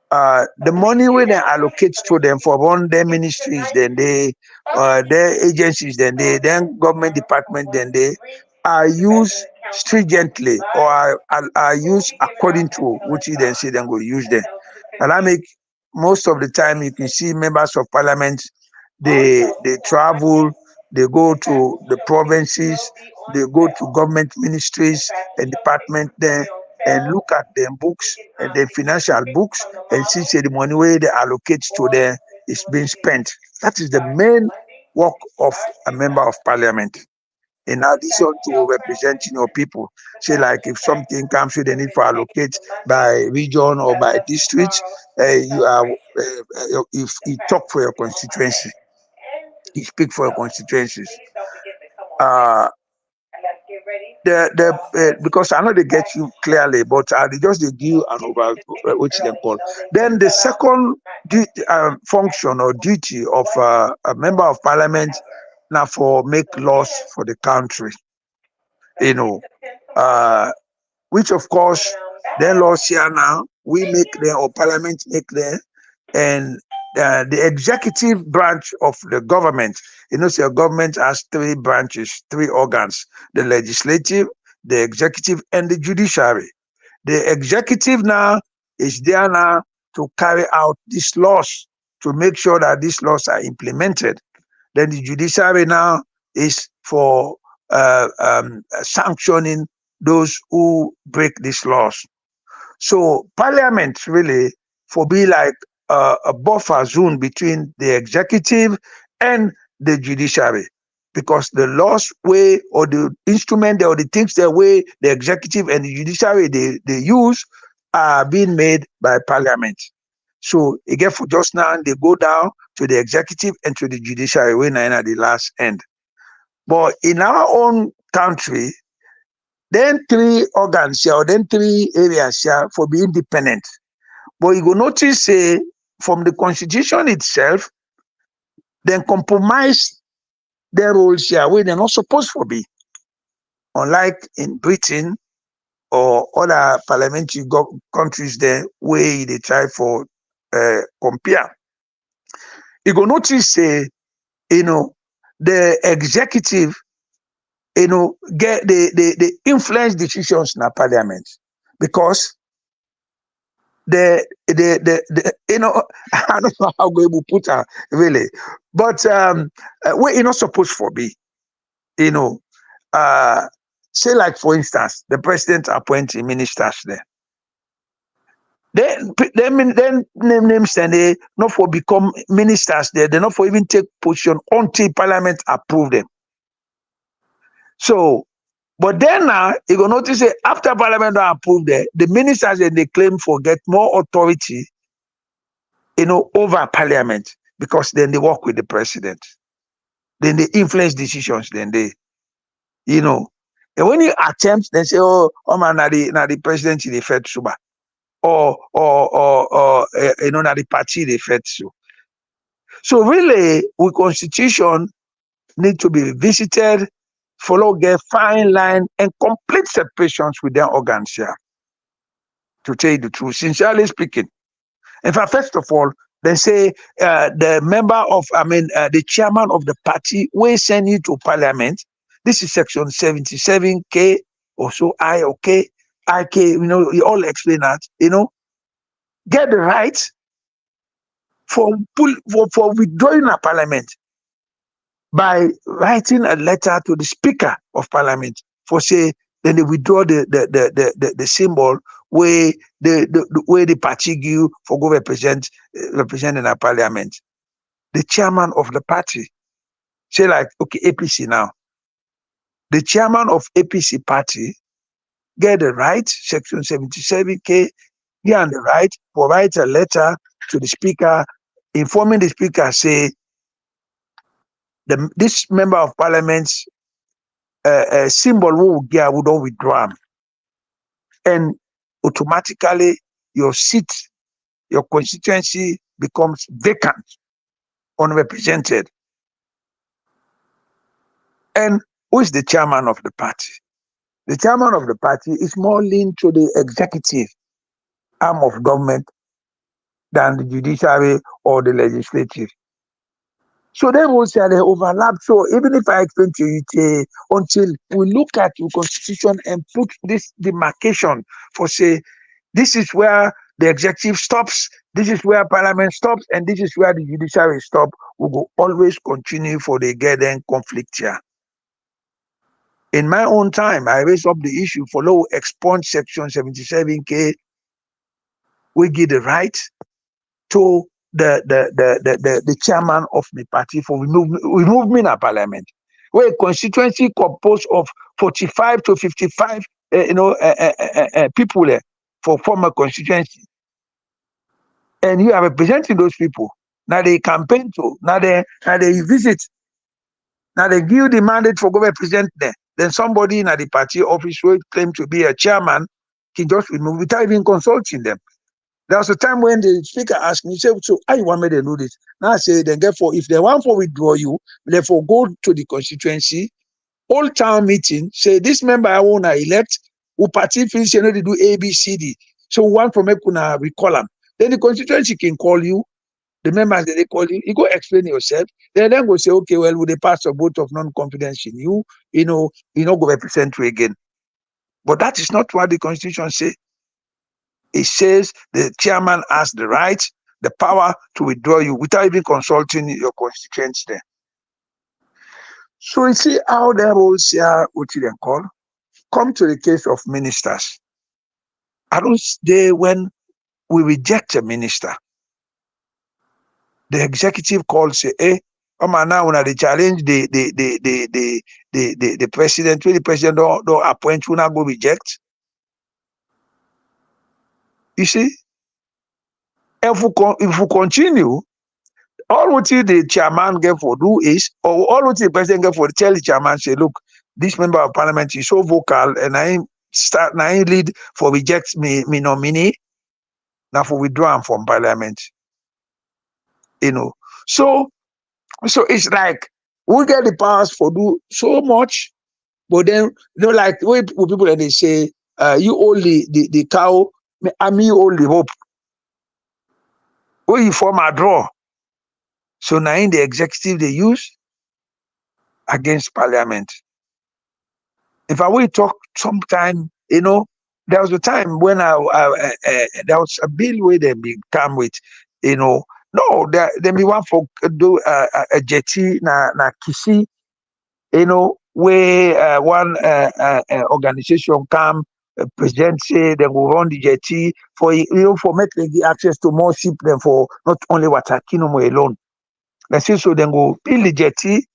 the money when they allocate to them for one their ministries, then they their agencies, then government department, then they are used stringently or are used according to which you then say then go use them. And I make most of the time you can see members of parliament they travel, they go to the provinces, they go to government ministries and department there and look at their books and their financial books and see say the money where they allocate to them is being spent. That is the main work of a member of parliament. In addition to representing your people, say like if something comes with the need for allocate by region or by district, you are if you talk for your constituency, you speak for your constituencies. Because I know they get you clearly, but they just they give you an over which they call. Then the second function or duty of a member of parliament now for make laws for the country, which of course then laws here now we make them or parliament make them, and the executive branch of the government, so government has three branches, three organs: the legislative, the executive, and the judiciary. The executive now is there now to carry out these laws, to make sure that these laws are implemented. Then the judiciary now is for sanctioning those who break these laws. So parliament really for be like a buffer zone between the executive and the judiciary, because the laws way or the instrument or the things the way the executive and the judiciary they use are being made by parliament. So again for just now they go down to the executive and to the judiciary when I at the last end. But in our own country, then three organs here or then three areas here for being independent. But you go notice from the constitution itself, then compromise their roles here where they're not supposed to be. unlike in Britain or other parliamentary countries there where they try for compare. You go notice say, the executive, get the influence decisions in the parliament because I don't know how we will put her really, but where not supposed for be, you know, uh, say like for instance, the president appointing ministers there. Then names and they not for become ministers there. They not for even take position until parliament approve them. So, but then now you go notice that after parliament approve there, the ministers and they claim for get more authority, over parliament because then they work with the president. Then they influence decisions. Then they, and when you attempt, they say, "Oh, man, now the president is the Fed suba." Or that the party they fed to. So really, with constitution need to be visited, follow get fine line and complete separations with their organs here. To tell you the truth, sincerely speaking. In fact, first of all, they say the member of, the chairman of the party will send you to parliament. This is section 77K or so I or K, IK, you all explain that, get the right for withdrawing a parliament by writing a letter to the speaker of parliament for say then they withdraw the symbol where the party give for go representing a parliament. The chairman of the party say like okay APC now. The chairman of APC party get the right section 77K get the right for write a letter to the speaker informing the speaker say this member of parliament symbol we get we don't withdraw them. And automatically your seat, your constituency becomes vacant, unrepresented. And who is the chairman of the party? The chairman of the party is more linked to the executive arm of government than the judiciary or the legislative. So they will say they overlap. So even if I explain to you until we look at the constitution and put this demarcation for say, this is where the executive stops, this is where parliament stops, and this is where the judiciary stops, we will always continue for the getting conflict here. In my own time, I raised up the issue for law expunge section 77K. We give the right to the chairman of the party for remove me in a parliament. Where a constituency composed of 45 to 55 people for former constituency. And you are representing those people. Now they campaign to, now they visit, now they give the mandate for go represent them. Then somebody in the party office will claim to be a chairman can just remove without even consulting them. There was a time when the speaker asked me, he said, so how you want me to do this? Now I say, then therefore, if they want for withdraw you, therefore go to the constituency, all town meeting, say this member I want to elect, who party feels they do A, B, C, D. So one from Ekuna, we call them. Then the constituency can call you, the members that they call you, you go explain yourself. They then go say, okay, well, with the pass a vote of non-confidence in you, go represent you again. But that is not what the constitution says. It says the chairman has the right, the power to withdraw you without even consulting your constituents there. So you see how the rules here, what you then call, come to the case of ministers. I don't say when we reject a minister, the executive calls say, hey, now when they challenge the president, when the president don't appoint, we not go reject. You see, if we continue, all what the chairman get for do is, or all what the president get for tell the chairman say, look, this member of parliament is so vocal, and I lead for reject me nominee, now for withdraw him from parliament. So it's like we get the powers for do so much, But then, like the way people and they say, you only the cow, I mean only hope. Where you form a draw. So now in the executive they use against parliament. If I will talk sometime, there was a time when there was a bill where they come with, no, there be one for do a jetty na kisi, where one organization come present say they will run the jetty for for make them get access to more ship than for not only water kingdom alone. Let's say so then go build the jetty,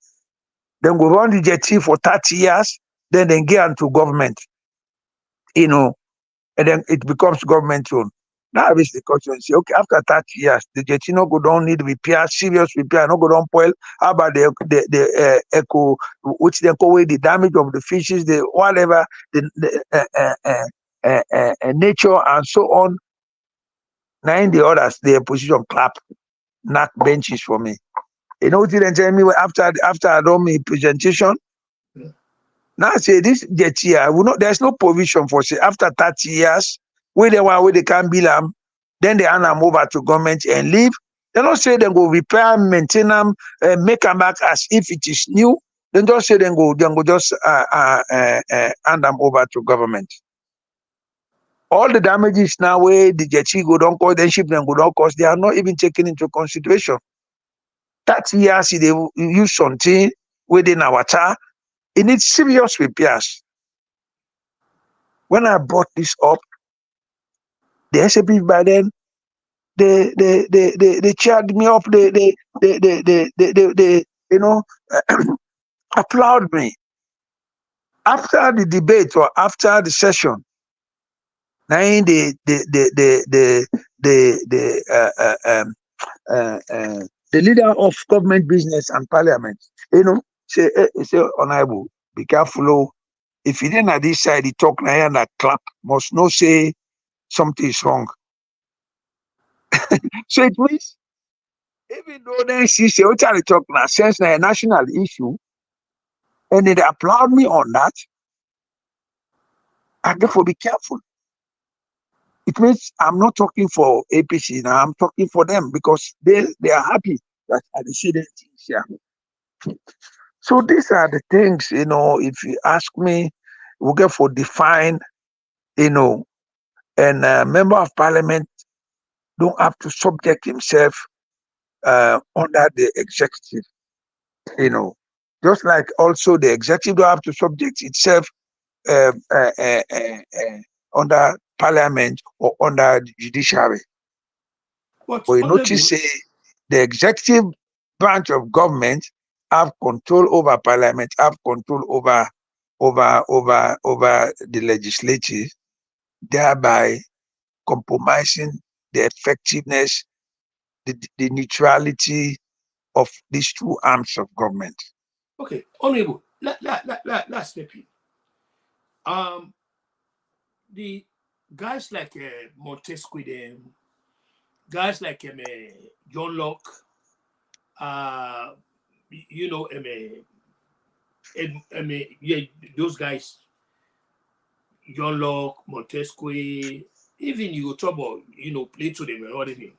then go run the jetty for 30 years, then they get into government, and then it becomes government owned. Now is the question. Say, okay, after 30 years, the jetty no go down need repair, serious repair, no go down spoil. How about the eco, which they call the damage of the fishes, the whatever, the nature and so on. Now in the others, the position clap, knock benches for me. You know what they tell me after I done my presentation? Yeah. Now I say this jetty here, there's no provision for say after 30 years, where they can bill them, then they hand them over to government and leave. They don't say they go repair, maintain them, make them back as if it is new. They just say they go just hand them over to government. All the damages now where the jetty go down cost, then ship them go down cost, they are not even taken into consideration. 30 years they use something within our water, it needs serious repairs. When I brought this up, the SAP by then they cheered me up, they applaud me. After the debate or after the session, now the leader of government business and parliament, say honorable, be careful. If he didn't at this side, he talk now and clap, must not say something is wrong. So it means, even though they see say what I talk now, since a national issue, and they applaud me on that, I therefore be careful. It means I'm not talking for APC now, I'm talking for them because they are happy that I see the things here. So these are the things, if you ask me, we get for define, and a member of parliament don't have to subject himself under the executive, just like also the executive don't have to subject itself uh, uh, uh, uh, under parliament or under the judiciary. But But you honorable, notice the executive branch of government have control over parliament, have control over the legislative, thereby compromising the effectiveness, the neutrality of these two arms of government. okay, honorable, let's step in. The guys like Montesquieu, guys like John Locke, uh, yeah, those guys, John Locke, Montesquieu, even you talk about, Plato, them and everything.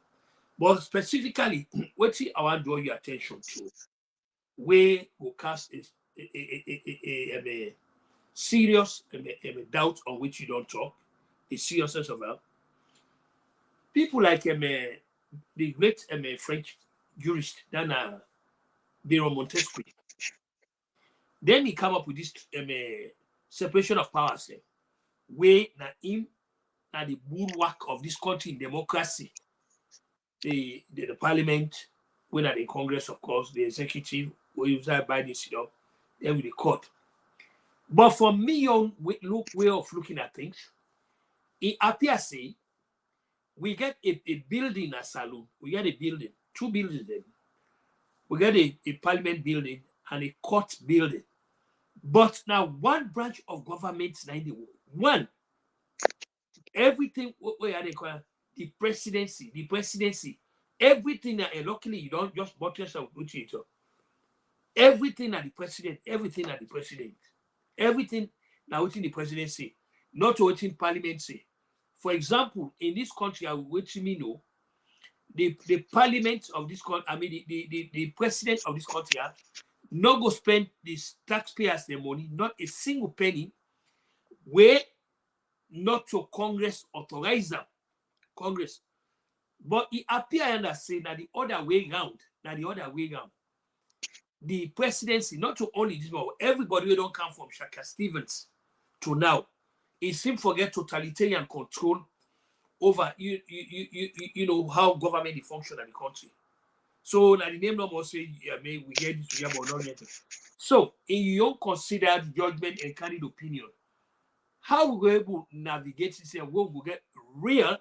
But specifically, what I want to draw your attention to, where will cast a serious doubt on which you don't talk, the seriousness of that. People like the great French jurist, Dana Baron Montesquieu. Then he come up with this separation of powers, where na him na the bulwark of this country in democracy. The parliament, when at the Congress, of course, the executive, where you start by this, then with the court. But for me, young way of looking at things, it appears say we get a building at Salon. We get a building, two buildings then. We get a parliament building and a court building. But now one branch of government is in the one. Everything where they call the presidency, everything and luckily you don't just bought yourself with it. Everything at the president. Everything now within the presidency, not within parliament say. For example, in this country, I will wait me know the parliament of this country, I mean the president of this country, not go spend these taxpayers their money, not a single penny, where not to Congress authorize them. Congress. But it appears that say that the other way round, the presidency, not to only this, but everybody who don't come from Shaka Stevens to now, it seems forget totalitarian control over you know how government is function in the country. So now the name no more say we get this we have or not yet. So in your considered judgment and candid opinion, how we go able to navigate this and we will get real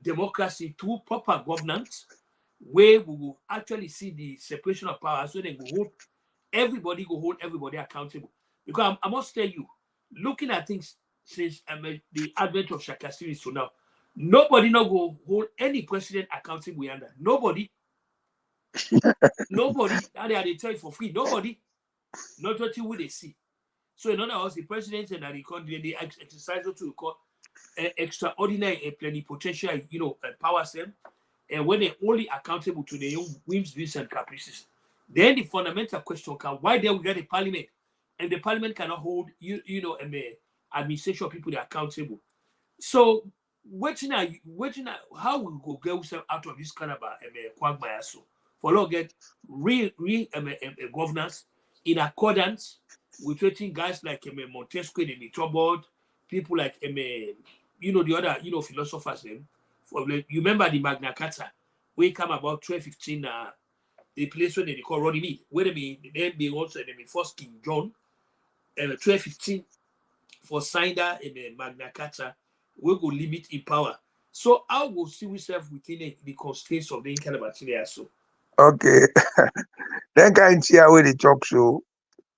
democracy through proper governance, where we will actually see the separation of power, so they will hold everybody accountable. Because I must tell you, looking at things since the advent of Shaka series to now, nobody not go hold any president accountable under. Nobody. And they tell you for free. Nobody. Not what you would see. So in other words, the president and the country they exercise what we call extraordinary and plenipotential, powers them, and when they're only accountable to their own whims, views, and caprices. Then the fundamental question comes: why then we get a parliament, and the parliament cannot hold administration people that are accountable? So, how we go get ourselves out of this kind of quagmire? So, for long get real governance in accordance with treating guys like Montesquieu and Board, people like the other philosophers them. You remember the Magna Carta, we come about 1215, the place where they call Rodney Mead, where they also first King John, 1215 for signed that in the Magna Carta, we go limit in power. So how will see ourselves within the constraints of the kind of material? So Okay. Then can see how they talk. So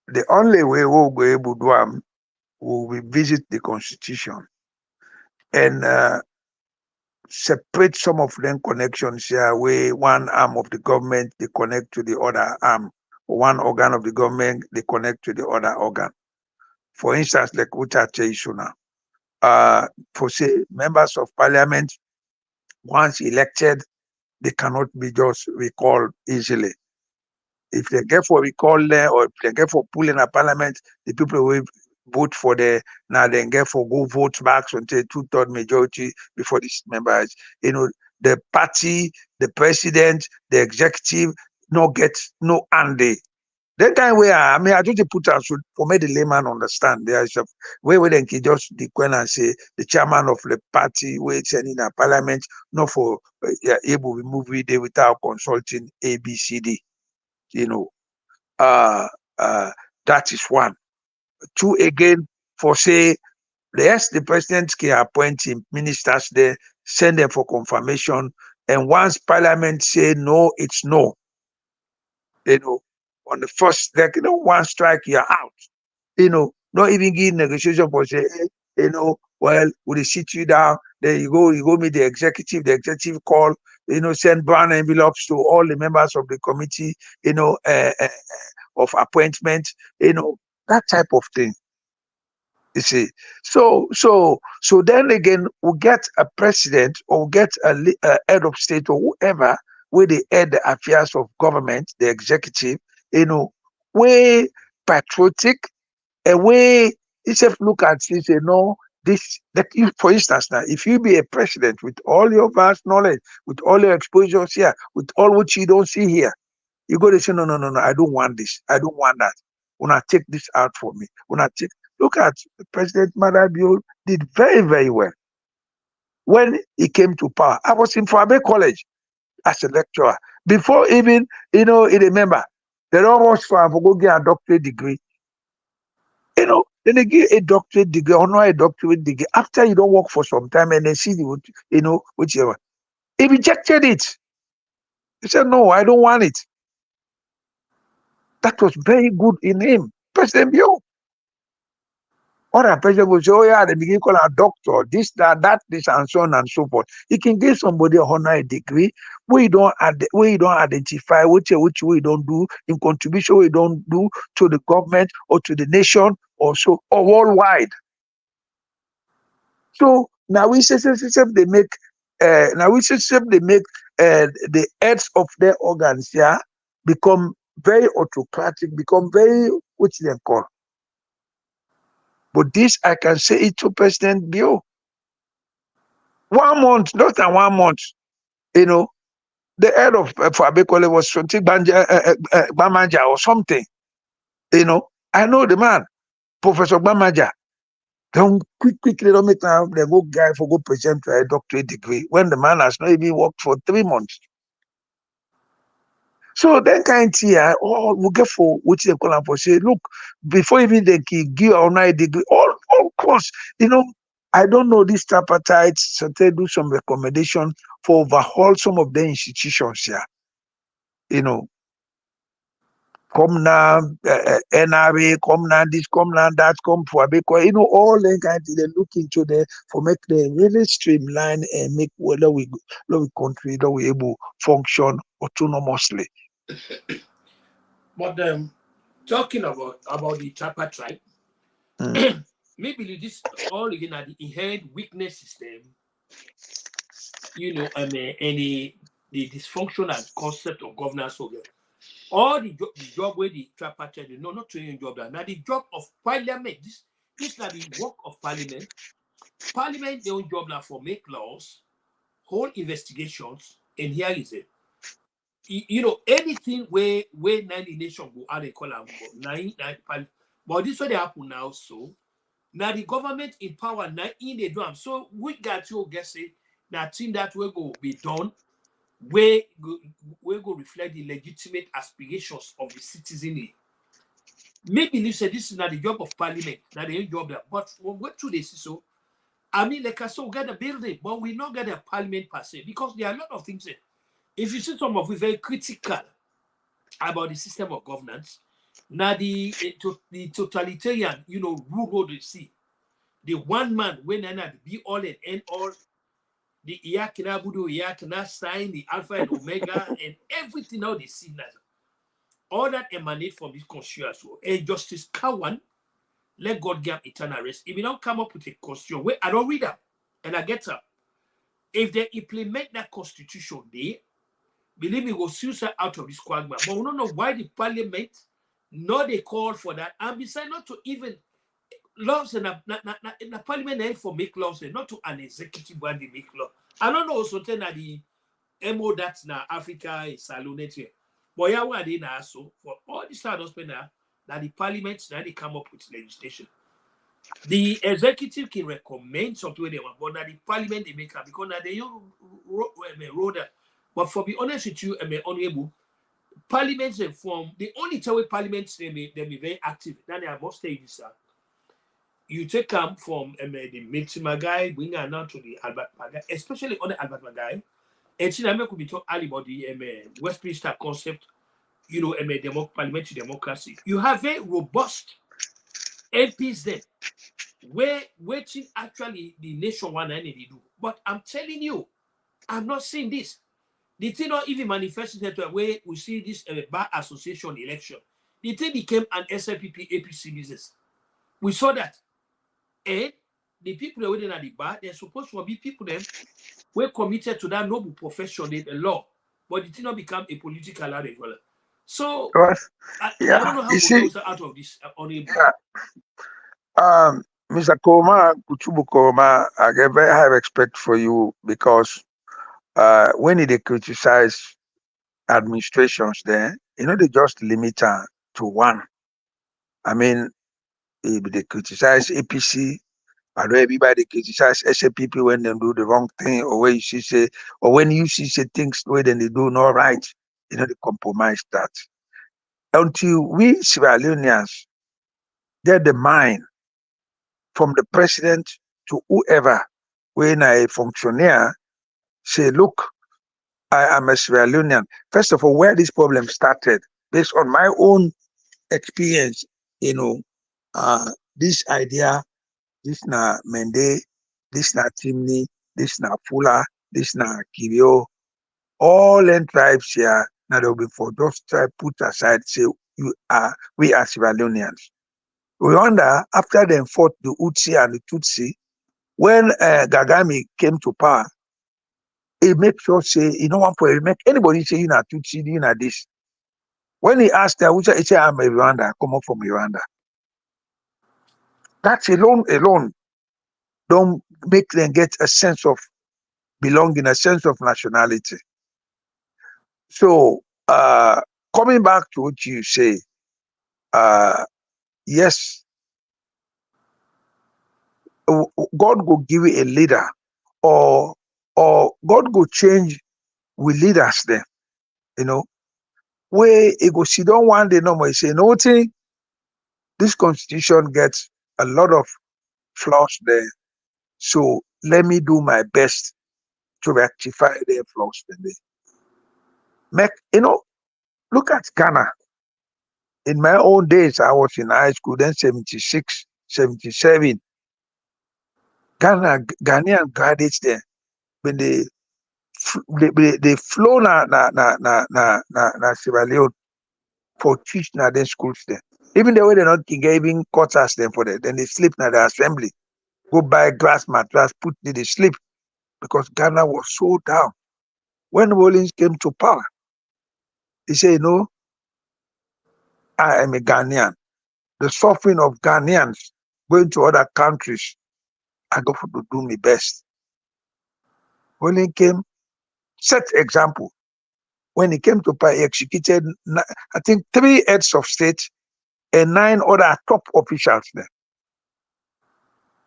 the only way we'll be able to do will revisit the constitution and separate some of them connections here where one arm of the government they connect to the other arm, one organ of the government they connect to the other organ. For instance, like Utache issue now. For say members of parliament, once elected, they cannot be just recalled easily. If they get for recall there or if they get for pulling a parliament, the people will vote for the now then get for go vote back until 2/3 majority before these members. The party, the president, the executive no get no handy. That time where I just put out so for me the layman understand there is a way where they can just declare and say the chairman of the party where it's in a parliament not for able to remove it without consulting ABCD. You know, uh, uh, that is one. Two again for say yes, the president can appoint him ministers there, send them for confirmation, and once parliament say no, it's no. On the first, like, one strike, you're out. Not even give negotiation for say, well, will they sit you down? Then you go meet the executive call, send brown envelopes to all the members of the committee, of appointment, that type of thing. You see, so then again, we get a president or get a head of state or whoever, where they head the affairs of government, the executive, way patriotic, a way itself look at this, this, like you, for instance, now, if you be a president with all your vast knowledge, with all your exposures here, with all what you don't see here, you go to say, no, I don't want this. I don't want that. When I take this out for me, look at President Madabio did very, very well. When he came to power, I was in Fabe College as a lecturer. Before even, he remember, they don't rush for go get a doctorate degree. Then they give a doctorate degree or not a doctorate degree after you don't work for some time and then see whichever. He rejected it. He said, no, I don't want it. That was very good in him. President Bio. Other president will say, oh yeah, they begin call a doctor, this, that, this, and so on and so forth. You can give somebody a honorary degree, we don't identify which we don't do in contribution we don't do to the government or to the nation or so or worldwide. So now we say they make the heads of their organs become very autocratic, become very what they call. But this I can say it to President Bio. 1 month, not than 1 month, the head of Fabekole was something Bamanja or something. I know the man, Professor Bamanja. Don't quickly don't make now the go guy for go present to a doctorate degree when the man has not even worked for 3 months. So then kind here, we get for which they call for say, look, before even they give our night degree, all course, I don't know these tripartites, so they do some recommendation for overhaul some of the institutions here. Come now, NRA, come now, this, come now, that, come for because all the kind they look into there for make them really streamline and make whether we country that we able function autonomously. But talking about the tripartite, maybe this all again are the inherent weakness system, any the dysfunctional concept of governance over all the job where the tripartite, no, not training job that now the job of parliament. This now the work of parliament. Parliament their own job now for make laws, hold investigations, and here is it. Anything where 90 nation go out they call them nine, but this what they happen now. So now the government in power now in the drum. So we got to guess it that thing that will go be done where go reflect the legitimate aspirations of the citizenry. Maybe you say this is not the job of parliament, not the job that, but what to this so I mean, like I said, we got a building, but we not get a parliament per se because there are a lot of things there. If you see some of it very critical about the system of governance, now the totalitarian, rule they see, the one man when I be all and end all, the Iyakina Budo, Iyakina sign, the Alpha and Omega, and everything now they see now. All that emanate from this constitution. And Justice Cowan, let God give eternal rest. If you don't come up with a constitution, wait, I don't read that, and I get up. If they implement that constitution, believe me, will suicide out of this quagmire. But we don't know why the parliament, nor they call for that. And besides, not to even laws and the parliament ain't for make laws, and not to an executive body make law. I don't know also that the MO that's now Africa is Salon Tok Form. But yeah, what they now so for all this time now that the parliament now they come up with legislation. The executive can recommend something they want, but now the parliament they make up because now they road. But for be honest with you, honorable, parliaments they form the only time parliaments they be very active. Now they are most stages. You take them from the Miltima guy, bring her now to the Albert Magai, especially on the Albert Magai. And see, I could be talking early about the Westminster concept, parliamentary democracy. You have very robust MPs there, where waiting actually the nation one and they do. But I'm telling you, I'm not seeing this. The thing not even manifested that way we see this bar association election. The thing became an SLPP APC business. We saw that. And the people that were in at the bar, they're supposed to be people then were committed to that noble profession, the law, but it did not become a political array. So I don't know how we go out of this unable. Mr. Kuchubu Koma, I get very high respect for you because when they criticize administrations there, they just limit to one. I mean, if they criticize APC, I know everybody criticize SAPP when they do the wrong thing, or when you say, or when you see things where then they do not right, they compromise that. Until we Sierra Leoneans get the mind from the president to whoever, when a functionary say, look, I am a Sierra Leonean. First of all, where this problem started, based on my own experience, this idea, this na Mende, this na Timni, this na Fula, this na Kirio. all them tribes here, now they'll be for just try put aside, say we are Sierra Leoneans. Rwanda, after they fought the Utsi and the Tutsi, when Gagami came to power, he make sure say he don't want to make anybody say you know Tutsi, you know this. When he asked her, he said, I'm a Rwanda, I come up from Rwanda. That alone don't make them get a sense of belonging, a sense of nationality. So coming back to what you say, yes, God will give you a leader, or God will change with leaders then, you know, where he go sit down one day no more, he say, no thing, this constitution gets a lot of flaws there. So let me do my best to rectify their flaws then. Make, look at Ghana. In my own days, I was in high school, then 76, 77. Ghanaian graduates there, when they flow na Sierra Leone for teach na their schools there. Even the way they're not giving quarters them for them, then they sleep na the assembly. Go buy grass mattress, put they sleep, because Ghana was so down. When Rollins came to power, he said, I am a Ghanaian. The suffering of Ghanaians going to other countries, I go for to do my best. Rollins came, set example. When he came to power, he executed, I think, 3 heads of state and 9 other top officials there.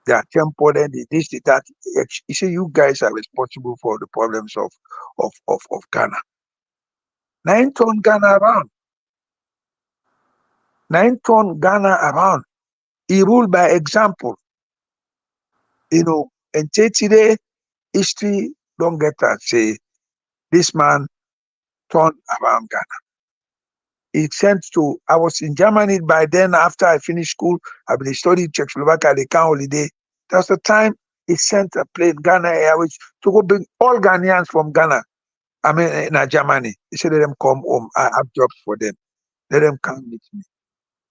They are temple, this, that. He said, you guys are responsible for the problems of Ghana. 9 turned Ghana around. 9 turned Ghana around. He ruled by example. And today, history don't get that say, this man turned around Ghana. He sent to, I was in Germany by then. After I finished school, I've been studying Czechoslovakia, they can holiday. That's the time he sent a plane, Ghana Airways, to go bring all Ghanaians from Ghana, in Germany. He said, let them come home. I have jobs for them. Let them come meet me.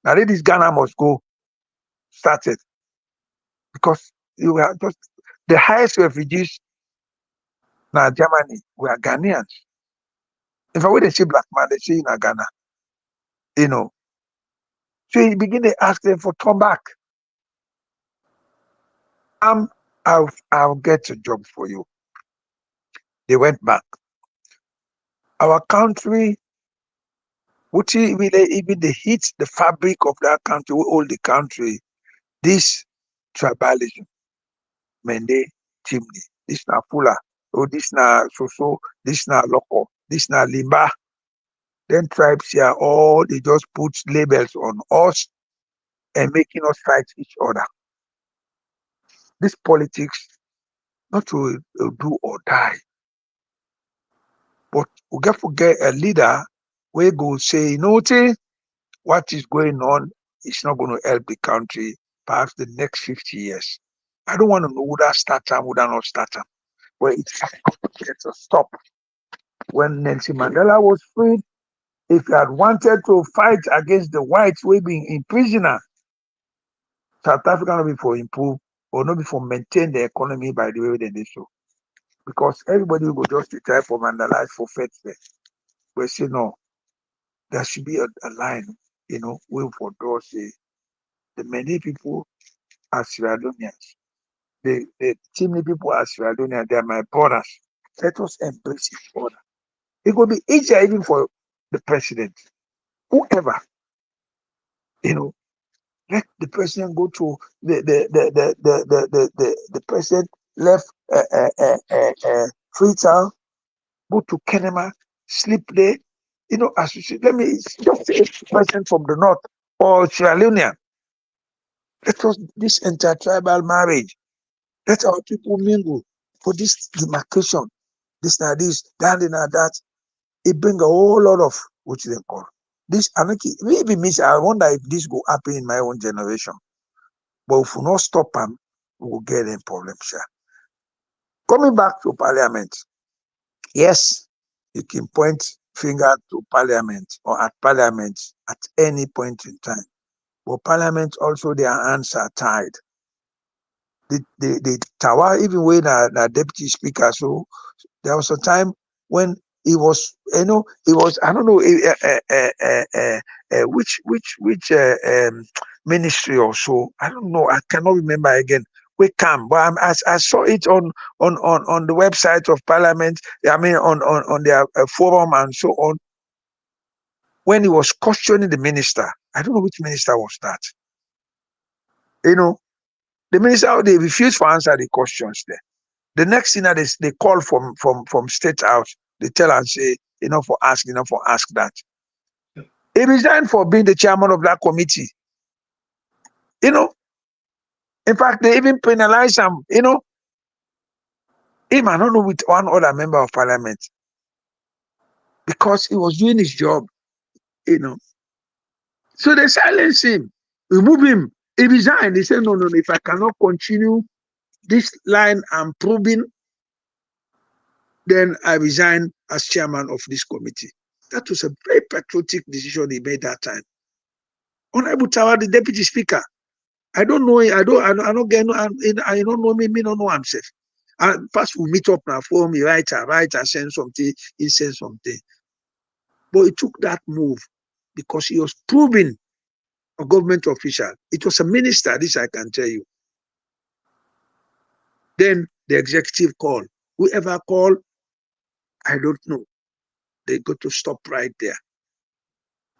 Now, this Ghana must go started, because you were just the highest refugees in Germany were Ghanaians. In fact, when they see black man, they see in Ghana. So he begin to ask them for turn back. I'll get a job for you. They went back. Our country, which even they hit the fabric of that country, we hold the country. This tribalism, Mende, Chimney, this na Fula, this na Soso, this na Loko, this na Limba. Then tribes here, all they just put labels on us and making us fight each other. This politics, not to do or die, but we get to get a leader where go say, what is going on is not going to help the country perhaps the next 50 years. I don't want to know who that start time, who that not start time. But it's a stop. When Nelson Mandela was freed, if he had wanted to fight against the whites we being in prisoner, South Africa not be for improve or not be for maintain the economy by the way they do so. Because everybody will just try for Mandela for faith there. We say no, there should be a line, way for those the many people are Sierra Leoneans. The Chimney people are Sierra Leoneans, they are my brothers. Let us embrace each other. It will be easier even for the president, whoever, let the president go to the president left Freetown, go to Kenema, sleep there. As you see, let me just say president from the north or Sierra Leonean. Let us this intertribal marriage. Let our people mingle for this demarcation. This now this, that and that. It bring a whole lot of what they call this anarchy. Maybe means I wonder if this go happen in my own generation. But if we not stop them, we will get in problems. Coming back to Parliament, yes, You can point finger to Parliament or at Parliament at any point in time. But Parliament also, their hands are tied. The tower, even when the deputy speaker, so there was a time when he was, he was, I don't know, which ministry or so. I don't know. I cannot remember again. We come, but I saw it on the website of Parliament. I mean, on their forum and so on. When he was questioning the minister, I don't know which minister was that. The minister, they refused to answer the questions there. The next thing that they call from State House, they tell and say, for ask that. He resigned for being the chairman of that committee. In fact, they even penalize him, him, I don't know, with one other member of Parliament, because he was doing his job, So they silence him, remove him. He resigned. He said, no, if I cannot continue this line I'm probing, then I resign as chairman of this committee. That was a very patriotic decision he made that time. Honorable Tawa, the deputy speaker, I don't know. I don't get. I don't know me. Me don't know himself. And first we meet up now for me. Write, send something. He send something. But he took that move because he was proving a government official. It was a minister. This I can tell you. Then the executive call. Whoever called, I don't know. They got to stop right there.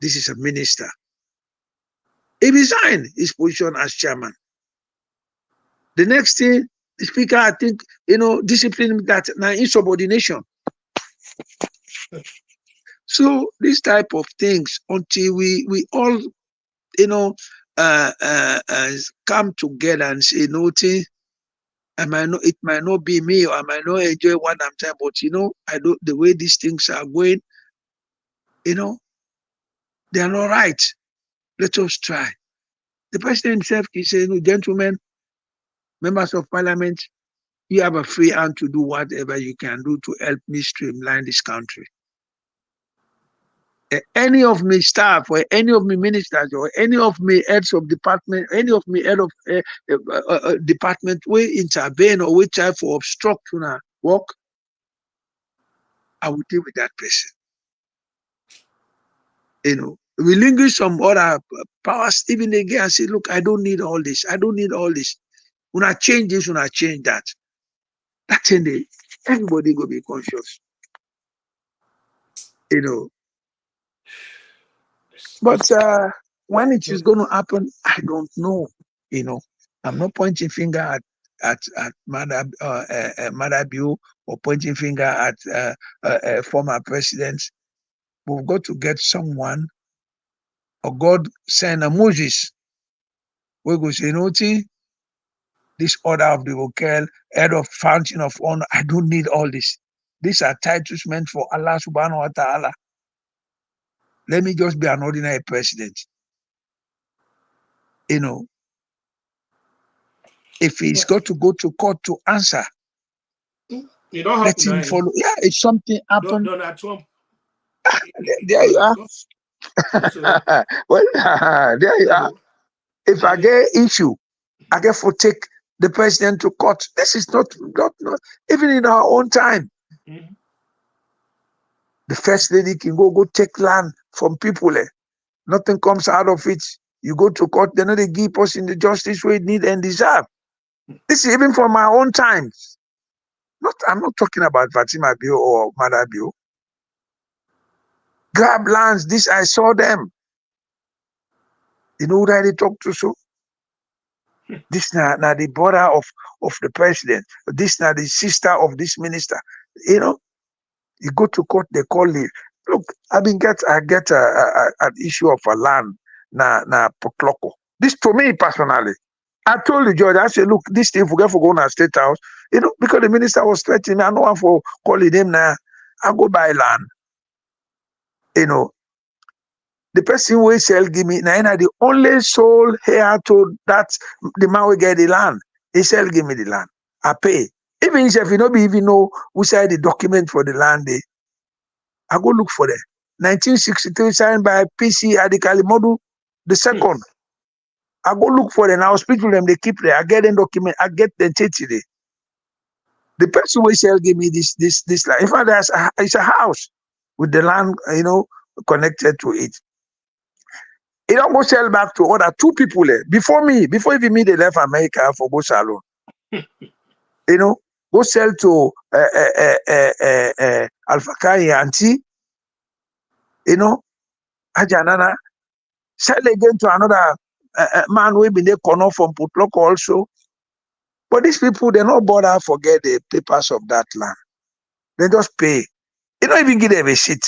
This is a minister. He resigned his position as chairman. The next thing, the speaker, I think, discipline that now insubordination. So this type of things, until we all, come together and say, it might not be me, or I might not enjoy what I'm saying, but I don't. The way these things are going, they are not right. Let us try. The president himself, he said, gentlemen, members of Parliament, you have a free hand to do whatever you can do to help me streamline this country. Any of my staff, or any of my ministers, or any of my heads of department, any of my head of department will intervene or will try for obstruction work, I will deal with that person. Relinquish some other powers even again and say, look, I don't need all this. I don't need all this. When I change this, when I change that, that's in the everybody will be conscious. But when it is going to happen, I don't know. I'm not pointing finger at Mother Bill or pointing finger at former presidents. We've got to get someone, or God send a Moses. We go say, this order of the vocal, head of fountain of honor, I don't need all this. These are titles meant for Allah subhanahu wa ta'ala. Let me just be an ordinary president. If he's got to go to court to answer, let him follow. Yeah, if something happened. Donald Trump. There you are. Well, there you are. If I get issue, I get to take the president to court. This is not even in our own time. Mm-hmm. The first lady can go take land from people. Nothing comes out of it. You go to court, they know they give us in the justice we need and deserve. This is even from my own times. I'm not talking about Fatima Bio or Mother Bio. Grab lands, this I saw them. You know who they talk to so? This now the brother of the president. This now the sister of this minister. You go to court, they call you. Look, I get an issue of a land na Pokloko. This to me personally. I told the judge, I said, look, this thing forget for going to State House, because the minister was threatening me. I know one for calling him now. I go buy land. The person will sell give me now the only sole heir to that the man will get the land. He sell give me the land. I pay. Even if you don't even know who signed the document for the land. I go look for them. 1963 signed by PC Adikali Modu the second. I go look for them. I will speak to them. They keep there. I get them document. I get them today. The person who sell give me this land. In fact, it's a house with the land, connected to it. It don't go sell back to other two people there. Before even me, they left America for go salon. Go sell to Alpha Kai auntie, Ajanana, sell again to another man who been there corner from Putlok also. But these people, they not bother forget the papers of that land. They just pay. They don't even give them a shit.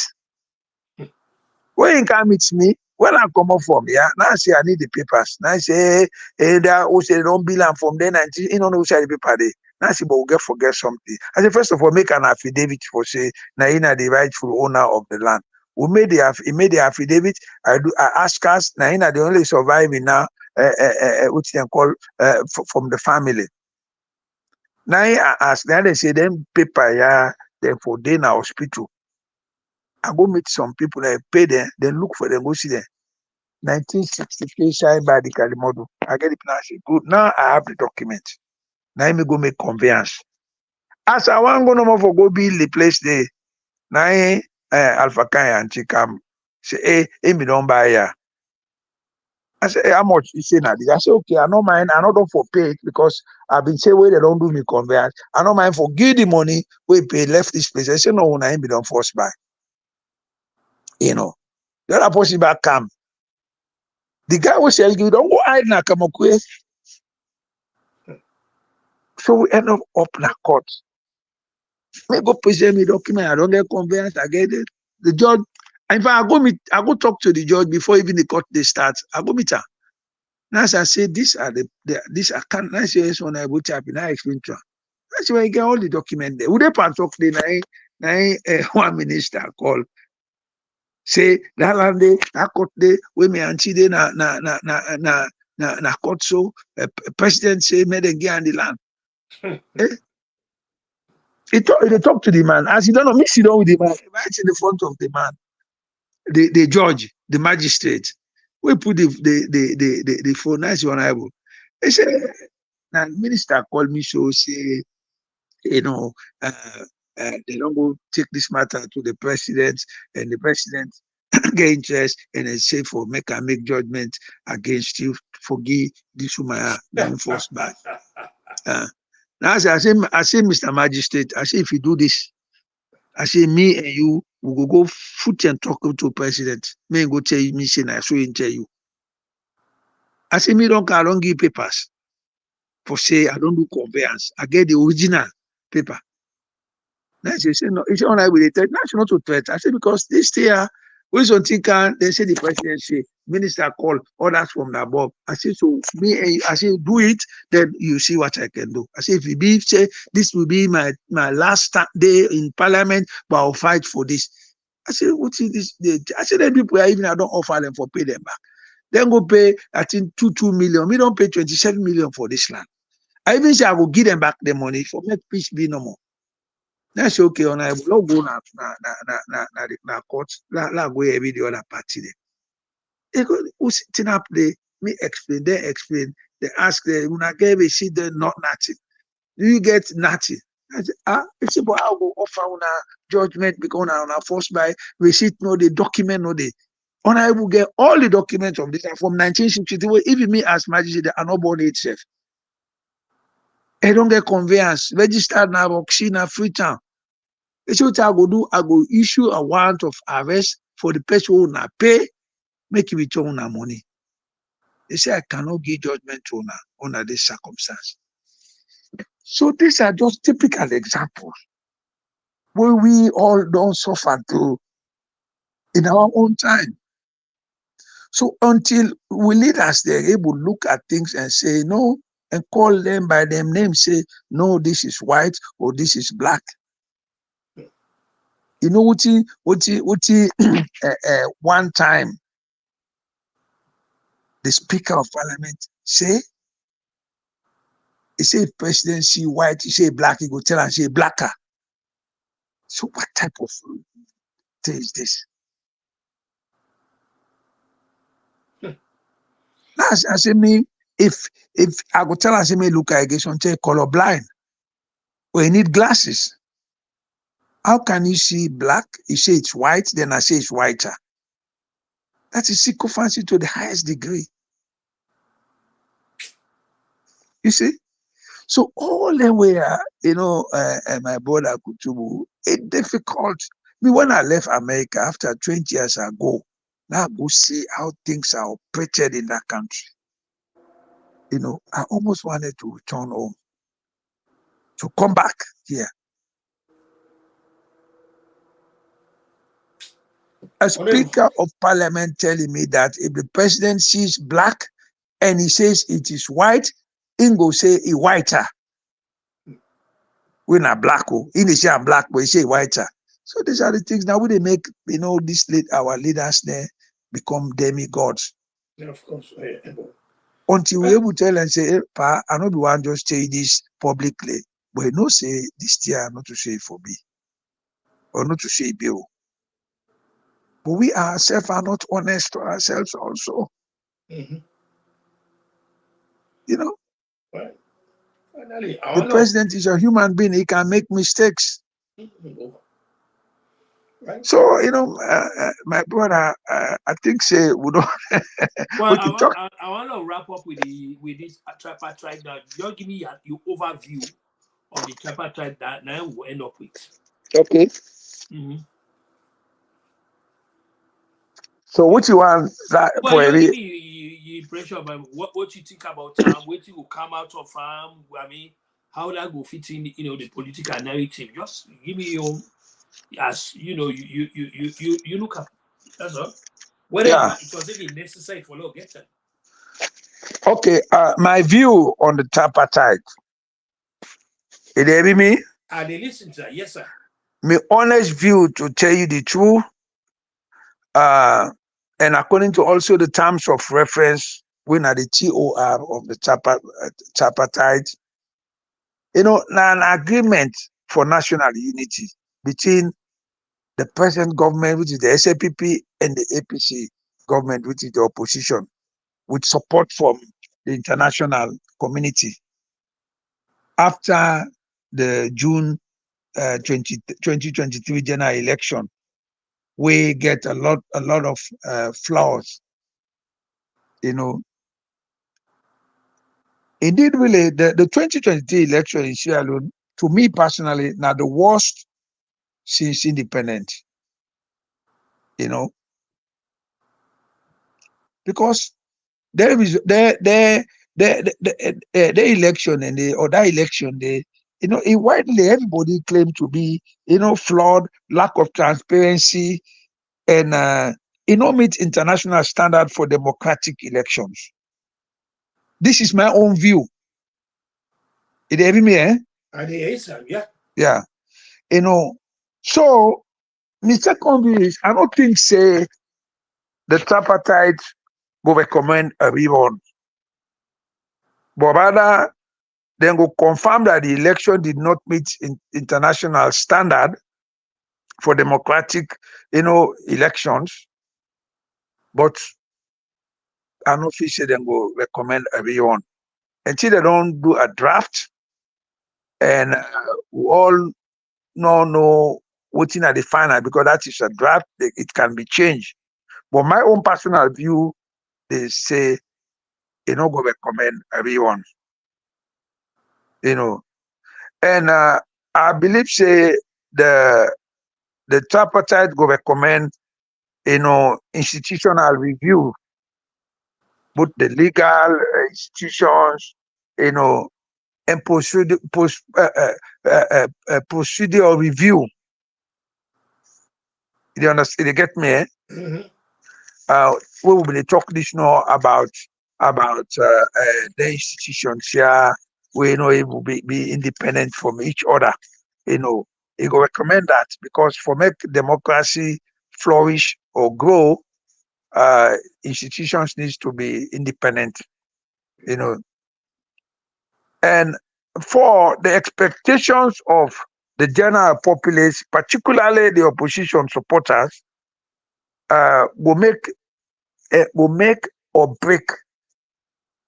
When you come meet me, when I come up from here, now I say I need the papers. Now I say, hey, they don't bill and from there 19, you know who say the paper there. Now I say, but we'll forget something. I say, first of all, make an affidavit for say, now you are the rightful owner of the land. He made the affidavit. I ask us, now you are the only surviving now, which they call from the family. Now I ask, now they say, them paper, yeah, then for day in hospital. I go meet some people, I pay them, then look for them, go see them. 1963 signed by the Kalimodo. I get it now. I say, good. Now I have the document. Now I me go make conveyance. As I want go no more for go build the place there. Now Alpha Kai and Chikam say, hey, me don't buy here. I say, hey, how much you say now? I say, okay, I don't mind. I don't for pay it because I've been saying where they don't do me conveyance. I don't mind for give the money we pay left this place. I say, no, I ain't be done force buy. The other person back come. The guy was saying, you don't go hide na Kamakwe. So we end up in a court. I go present me document. I don't get conveyance. I get it. The judge. In fact, I go talk to the judge before even the court they start. I go meet her. Now as I say, these are this I can't. Now say yes, when I go tap. Now I explain to her. That's why I get all the document there. Would they part talk the one minister call. Say that land day, that court day, we may anti day na court so president say made them get on the land. They talk to the man. As you don't know, me sit down with the man, right in the front of the man, the judge, the magistrate. We put the phone, nice one I will. They say, now minister called me so say, they don't go take this matter to the president, and the president get interest and then say for make judgment against you, forgive this woman, force back. Now I say, Mr. Magistrate, I say if you do this, I say me and you we go foot and talk to president. Me go tell you, me say I so tell you. I say me I don't give papers for say I don't do conveyance. I get the original paper. Now she say no, it's all right with the national to threat. I say because this year, we something can they say the president say minister call others from the above. I say so me and you, I say do it, then you see what I can do. I say if you be say this will be my last day in parliament, but I'll fight for this. I say what is this? I say then people even I don't offer them for pay them back. Then go pay I think 2 million. We don't pay 27 million for this land. I even say I will give them back the money for make peace be no more. That's okay. On I will not go na court. La go every the other party there. They go who sitting up there. Me explain. They explain. They ask them. When I gave a shit, they not nothing. Do you get nothing? I say it's about I will offer una judgment because una forced by receipt no the document no the. On I will get all the documents of this from 1962. Even me as magistrate, they are not born itself. I don't get conveyance. Registered now, Roxy na Freetown. That's what I go do. I go issue a warrant of arrest for the person who na pay, make you return una money. They say I cannot give judgment to una under this circumstance. So these are just typical examples where we all don't suffer through in our own time. So until we leaders they're able to look at things and say no, and call them by their name, say no, this is white or this is black. You know what one time the Speaker of Parliament say? He say president see white, he say black, he go tell and say blacker. So what type of is this? Now, I say me, if I go tell I say me look at something colorblind, or you need glasses. How can you see black? You say it's white, then I say it's whiter. That is sycophancy to the highest degree. You see? So all the way, my brother Kutubu, it's difficult. Me, when I left America after 20 years ago, now go see how things are operated in that country. I almost wanted to return home, to come back here. A speaker of parliament telling me that if the president sees black and he says it is white, he go say he whiter. We're not black, he say I'm black, but he say whiter. So these are the things now we make, our leaders there become demigods. Yeah, of course. Until we able to tell and say, hey, Pa, I know the one just say this publicly, but he no say this year not to say it for me, or not to say it bill. But we ourselves are not honest to ourselves also. Mm-hmm. Right. Finally, the president is a human being. He can make mistakes. Mm-hmm. Right. So, my brother, I think say we don't. Well, I want to wrap up with this tripartite now. Just give me your overview of the tripartite that now we'll end up with. Okay. Mm-hmm. So what you want that well, you give me your impression about what you think about what will come out of I mean, how that will fit in, the political narrative. Just give me your, as you look at. That's all. Whether it was even necessary for law get them. Okay, my view on the tripartite. Did you hear me? They listen to that, yes, sir. My honest view, to tell you the truth, and according to also the terms of reference, when at the TOR of the tripartite, an agreement for national unity between the present government, which is the SAPP, and the APC government, which is the opposition, with support from the international community. After the June 2023 general election, we get a lot of flaws. Indeed, really, the 2023 election in Sierra Leone, to me personally, now the worst since independence. Because there is the election and that election, it widely everybody claimed to be flawed, lack of transparency, and meet international standard for democratic elections. This is my own view. It hear me, eh? Yeah. Yeah. So the second view is I don't think say the tripartite will recommend a rerun. But rather, then go confirm that the election did not meet international standard for democratic, elections. But I don't think say then go recommend a rerun. Until they don't do a draft, and we all know what's in at the final, because that is a draft, it can be changed. But my own personal view, they say, go recommend a rerun. And I believe say the tripartite go recommend institutional review, both the legal institutions, and procedural review. You understand? You get me? Eh? Mm-hmm. We will be talk this now about the institutions here. We it will be independent from each other. You go recommend that, because for make democracy flourish or grow, institutions needs to be independent. And for the expectations of the general populace, particularly the opposition supporters, will make or break,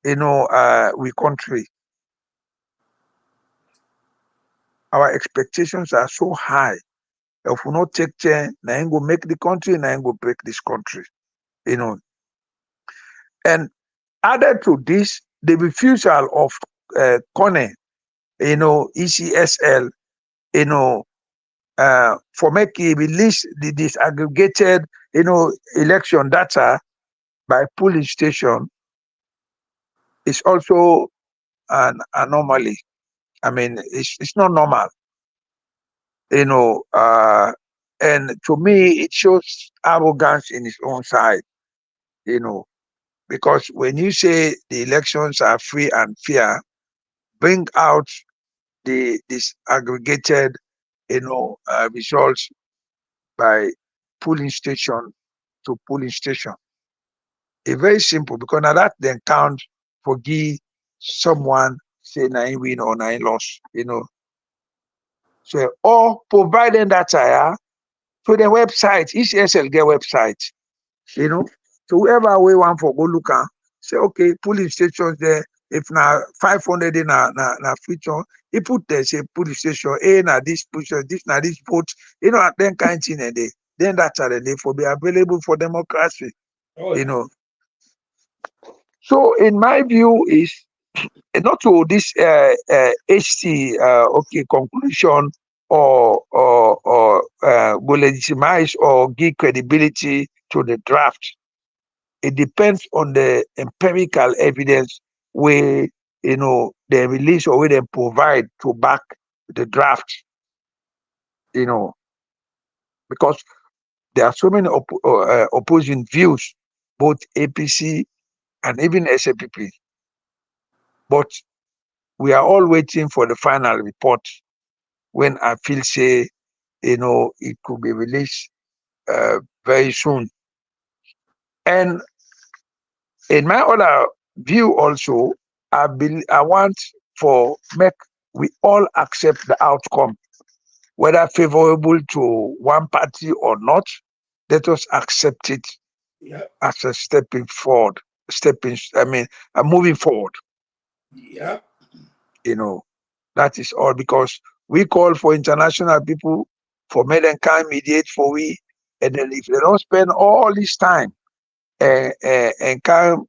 we country. Our expectations are so high. If we not take care, now go make the country, now go break this country. And added to this, the refusal of Kone, ECSL, for making release the disaggregated, election data by polling station is also an anomaly. I mean, it's not normal, and to me, it shows arrogance in its own side, because when you say the elections are free and fair, bring out the disaggregated, results by polling station to polling station. It's very simple, because now that then count for give someone say nine win or nine loss, So, or providing data, yeah, to the website, each SL get website, So whoever we want for go look at, say, okay, polling stations there, if now 500 in na feature, he put there, say, polling station, na this position, this na this vote, then kind of thing, and then data, they for be available for democracy, Oh, you yeah. know. So in my view is not to this HT conclusion or will legitimize or give credibility to the draft. It depends on the empirical evidence where they release or where they provide to back the draft. Because there are so many opposing views, both APC and even SAPP. But we are all waiting for the final report, when I feel say, it could be released very soon. And in my other view also, I want for make we all accept the outcome, whether favorable to one party or not. Let us accept it Yeah. as a moving forward. Yeah. That is all, because we call for international people for men and can mediate for we, and then if they don't spend all this time and can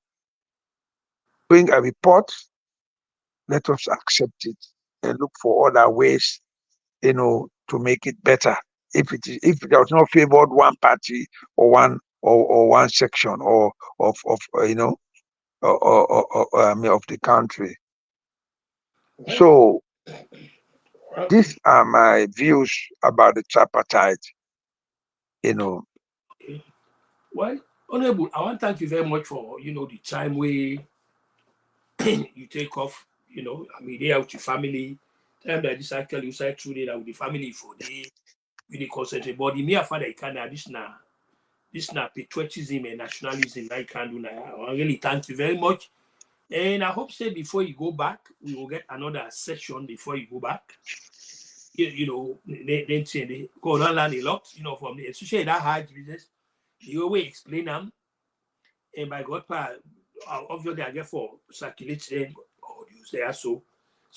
bring a report, let us accept it and look for other ways, to make it better. If it does not favor one party or one section or of of the country. Well, So well, these are my views about the tripartite. okay. Well, Honorable, I want to thank you very much for the time we you take off. I mean, there with your family. Time that this actually you said through there with the family for the with the concentrate. But the mere father you can this now patriotism and nationalism I can do now. I really thank you very much. And I hope say before you go back, we will get another session before you go back. Then say they go on learn a lot, from the especially that Hajj business. The way we explain them, and by God power, obviously I get for circulating audios there so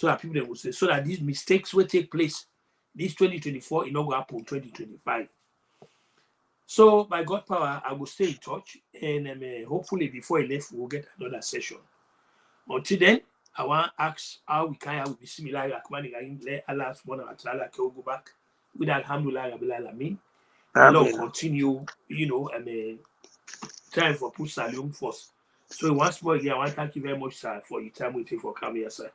that people will say so that these mistakes will take place. This 2024 it not going happen 2025. So by God power, I will stay in touch and hopefully before I left we'll get another session. Until then, I want to ask how we can have similar like money let Allah subhanahu wa ta'ala go back with Alhamdulillah Rabbil Alamin. The Lord continue, trying for put Salon first. So once more again, I want to thank you very much, sir, for your time we take for coming here, sir.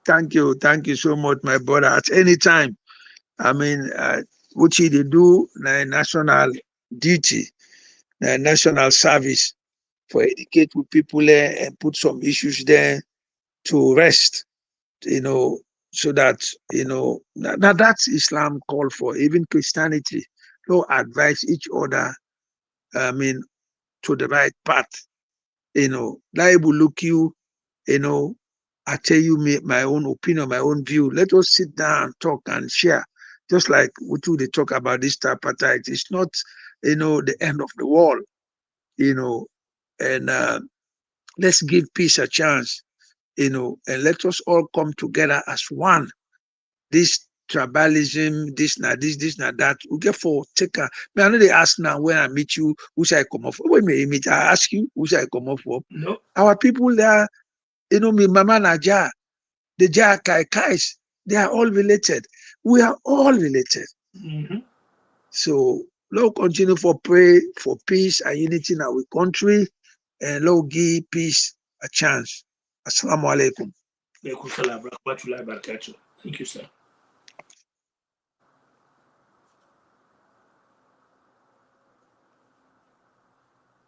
Thank you so much, my brother. At any time, I mean, what they do, national duty, national service for educate with people and put some issues there to rest, so that, now that's Islam call for, even Christianity. No advise each other, I mean, to the right path, that will look you, you know, I tell you my own opinion, my own view. Let us sit down and talk and share Just like what they talk about this tripartite, it's not, the end of the world, and let's give peace a chance, and let us all come together as one. This tribalism, this not that. We get for take a. I know they ask now when I meet you, who should I come up for? When me meet, I ask you, who should I come up for? No. Our people there, me, Mama Naja, the Ja Kai Kais, they are all related. We are all related. Mm-hmm. So Lord continue for pray for peace and unity in our country, and Lord give peace a chance. Assalamu alaikum. Thank you, sir.